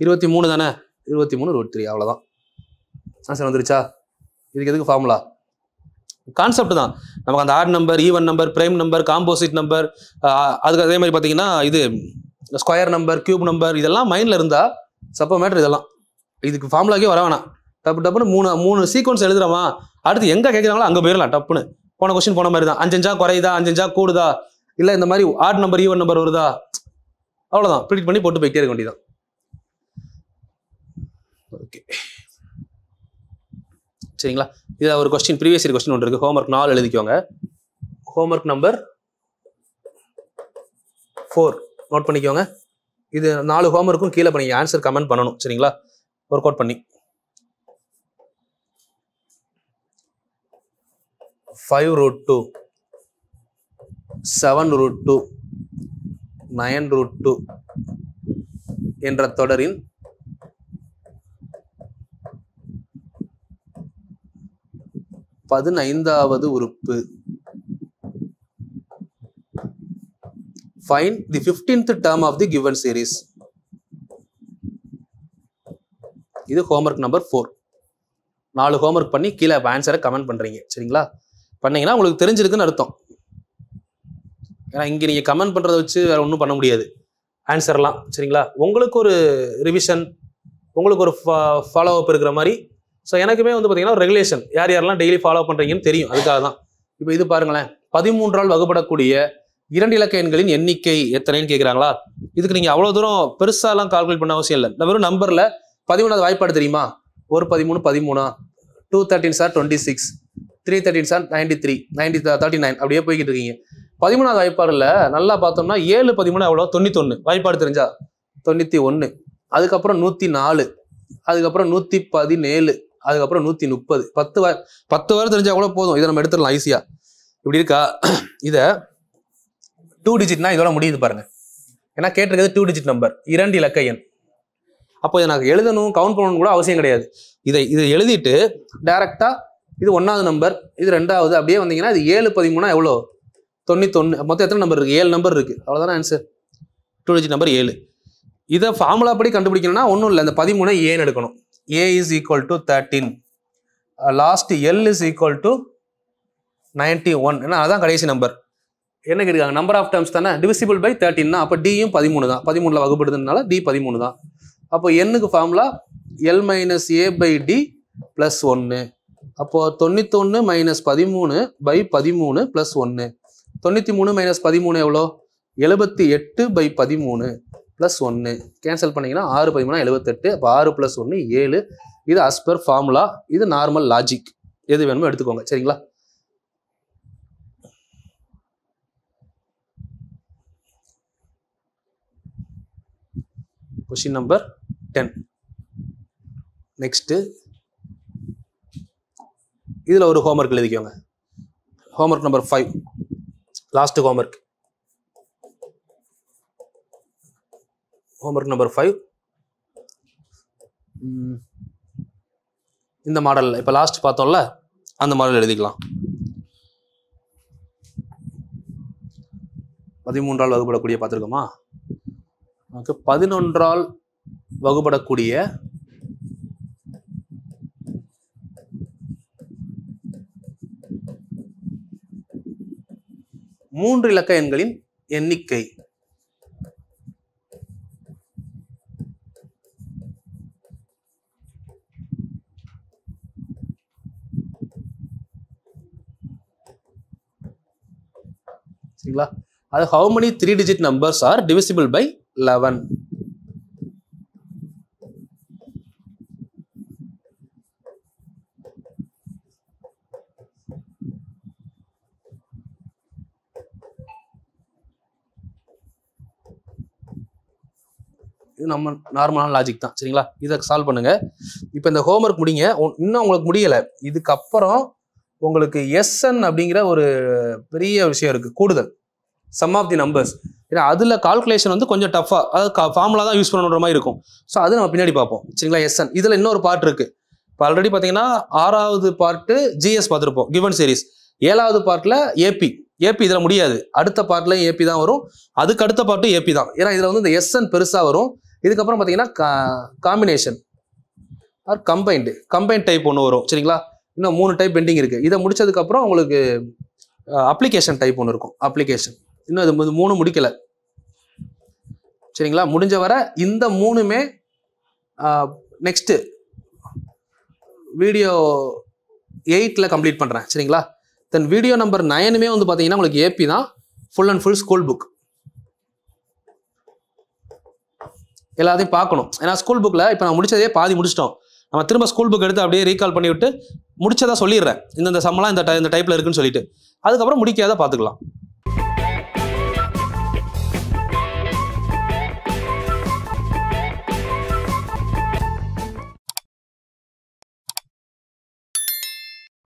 23 தானே? 23√3. அவ்வளோதான். ஆன்சர் வந்துருச்சா? இதுக்கு எதுக்கு ஃபார்முலா? கான்செப்ட் தான். நமக்கு அந்த add number, even number, prime number, composite number, அதுக்கு அதே மாதிரி பார்த்தீங்கன்னா இது ஸ்கொயர் நம்பர், கியூப் நம்பர், இதெல்லாம் மைண்டில் இருந்தால் சப்போ மேட்ரு. இதெல்லாம் இதுக்கு ஃபார்முலாக்கே வர வேணாம். டப்புன்னு 3 சீக்வன்ஸ் எழுதுறோமா, அடுத்து எங்கே கேட்குறாங்களோ அங்கே போயிடலாம். டப்புன்னு போன கொஸ்டின் போன மாதிரி தான். 5 5 குறையுதா, 5 5 கூடுதா, இல்லை இந்த மாதிரி ஆட் நம்பர் ஈவன் நம்பர் வருதா, அவ்வளோதான். ப்ரிடிக்ட் பண்ணி போட்டு போயிட்டே இருக்க வேண்டியதான். ஓகே, சரிங்களா? இதில் ஒரு கொஸ்டின், ப்ரீவியஸ் இயர் கொஸ்டின் ஒன்று இருக்குது. ஹோம்ஒர்க் 4 எழுதிக்கோங்க. ஹோம்ஒர்க் நம்பர் 4 நோட் பண்ணிக்கோங்க. இது 4 ஹோம்ஒர்க்கும் கீழே பண்ணி ஆன்சர் கமெண்ட் பண்ணணும். சரிங்களா? ஒர்க் அவுட் பண்ணி 5√2, 7√2, 9√2 என்ற தொடரின் பதினைந்தாவது உறுப்பு. Find the 15th term of the given series. இது ஹோம்ஒர்க் நம்பர் 4. 4 ஹோம்ஒர்க் பண்ணி கீழே ஆன்சரை கமெண்ட் பண்றீங்க. சரிங்களா? பண்ணீங்கன்னா உங்களுக்கு தெரிஞ்சிருக்குன்னு அர்த்தம். ஏன்னா இங்கே நீங்கள் கமெண்ட் பண்ணுறதை வச்சு வேற ஒன்றும் பண்ண முடியாது ஆன்சர்லாம். சரிங்களா? உங்களுக்கு ஒரு ரிவிஷன், உங்களுக்கு ஒரு ஃபாலோ அப் இருக்கிற மாதிரி. ஸோ எனக்குமே வந்து பார்த்தீங்கன்னா ஒரு ரெகுலேஷன், யார் யாரெல்லாம் டெய்லி ஃபாலோ பண்ணுறீங்கன்னு தெரியும். அதுக்காக தான். இப்போ இது பாருங்களேன், 13ஆல் வகுப்படக்கூடிய 2 இலக்க எண்களின் எண்ணிக்கை எத்தனைன்னு கேட்குறாங்களா? இதுக்கு நீங்கள் அவ்வளோ தூரம் பெருசாலாம் கால்குலேட் பண்ண அவசியம் இல்லை. வெறும் நம்பரில் 13வது வாய்ப்பாடு தெரியுமா? 1 13 13, 2 13 சார் 26, 3 13 சார் 93, 39 அப்படியே போய்கிட்டு இருக்கீங்க. 13வது வாய்ப்பாடுல நல்லா பார்த்தோம்னா 7 13 எவ்வளோ? 91. வாய்ப்பாடு தெரிஞ்சா 91, அதுக்கப்புறம் 104, அதுக்கப்புறம் 117, அதுக்கப்புறம் 130. 10 வரை தெரிஞ்சா கூட போதும். இதை நம்ம எடுத்துடலாம் ஈஸியா. இப்படி இருக்கா? இதை 2 டிஜிட்னா இதோட முடியுது பாருங்க. ஏன்னா கேட்டிருக்கிறது 2 டிஜிட் நம்பர், 2 இலக்க எண். அப்போ இதை எனக்கு எழுதணும், கவுண்ட் பண்ணணும் கூட அவசியம் கிடையாது. இதை எழுதிட்டு டைரக்டா இது 1வது நம்பர், இது 2வது, அப்படியே வந்தீங்கன்னா இது 7 13 எவ்வளோ? 91. மொத்தம் எத்தனை நம்பர் இருக்கு? 7 நம்பர் இருக்கு. அவ்வளோதானே ஆன்சர். 2 digit number 7. இதை ஃபார்முலா படி கண்டுபிடிக்கணும்னா ஒன்றும் இல்லை, இந்த 13 ஏன்னு எடுக்கணும். A is equal to 13, last L is equal to 91. ஏன்னா அதான் கடைசி நம்பர். என்ன கேட்குறாங்க? நம்பர் ஆஃப் டேர்ம்ஸ் தானே, டிவிசிபிள் பை 13 அப்போ டியும் 13 தான். 13ல் வகுப்படுதுனால டி 13 தான். அப்போ எண்ணுக்கு formula L minus A by D plus 1. அப்போ 91 minus 13 by 13 plus 1. 93 minus 13 எவ்வளோ? 78 by 13 plus 1. கேன்சல் பண்ணீங்கன்னா 6 13 78. அப்போ 6 plus 1 7. இது as per ஃபார்முலா. இது நார்மல் லாஜிக். எது வேணுமோ எடுத்துக்கோங்க. சரிங்களா? Question number 10. நெக்ஸ்ட் இதில் ஒரு ஹோம்ஒர்க் எழுதிக்கோங்க. Homework number 5, last homework. Homework number 5 இந்த மாடல் இப்போ லாஸ்ட் பார்த்தோம்ல அந்த மாடல் எழுதிக்கலாம். 13ஆல் வகுப்படக்கூடிய பார்த்துருக்கோமா? நமக்கு 11ஆல் வகுப்படக்கூடிய 3 இலக்க எண்களின் எண்ணிக்கை. சரிங்களா? அது how many 3-digit numbers are divisible by 11? இது நம்ம நார்மலான லாஜிக் தான். சரிங்களா? இதை சால்வ் பண்ணுங்க. இப்போ இந்த ஹோம்ஒர்க் முடிங்க. இன்னும் உங்களுக்கு முடியலை. இதுக்கப்புறம் உங்களுக்கு SN அப்படிங்கிற ஒரு பெரிய விஷயம் இருக்கு, கூடுதல் சம் ஆஃப் தி நம்பர்ஸ். ஏன்னா அதில் கால்குலேஷன் வந்து கொஞ்சம் டஃபாக, அதாவது ஃபார்முலா தான் யூஸ் பண்ணுற மாதிரி இருக்கும். ஸோ அது நம்ம பின்னாடி பார்ப்போம். சரிங்களா? SN இதில் இன்னொரு பார்ட் இருக்கு. இப்போ ஆல்ரெடி பார்த்தீங்கன்னா 6வது பார்ட்டு GS பார்த்துருப்போம், கிவன் சீரிஸ். 7வது பார்ட்டில் AP இதில் முடியாது. அடுத்த பார்ட்லையும் AP தான் வரும், அதுக்கு அடுத்த பார்ட்டும் AP தான். ஏன்னா இதில் வந்து இந்த SN பெருசாக வரும். இதுக்கப்புறம் பார்த்தீங்கன்னா காம்பினேஷன் ஆர் கம்பைன்ட் டைப் ஒன்று வரும். சரிங்களா? இன்னும் 3 டைப் பெண்டிங் இருக்குது. இதை முடிச்சதுக்கப்புறம் உங்களுக்கு அப்ளிகேஷன் டைப் ஒன்று இருக்கும். அப்ளிகேஷன் இன்னும் இது 3 முடிக்கலை. சரிங்களா? முடிஞ்ச வரை இந்த 3மே நெக்ஸ்ட்டு வீடியோ 8ல் கம்ப்ளீட் பண்ணுறேன். சரிங்களா? தென் வீடியோ நம்பர் 9மே வந்து பார்த்தீங்கன்னா உங்களுக்கு AP தான், full and full school book. எல்லாத்தையும் பார்க்கணும். ஏன்னா ஸ்கூல் புக்கில் இப்போ நான் முடிச்சதே பாதி முடிச்சிட்டோம். நம்ம திரும்ப ஸ்கூல் புக் எடுத்து அப்படியே ரீகால் பண்ணி விட்டு முடிச்சதா சொல்லிடுறேன். இந்த சம்மெல்லாம் இந்த டைப்பில் இருக்குன்னு சொல்லிட்டு அதுக்கப்புறம் முடிக்காத பார்த்துக்கலாம்.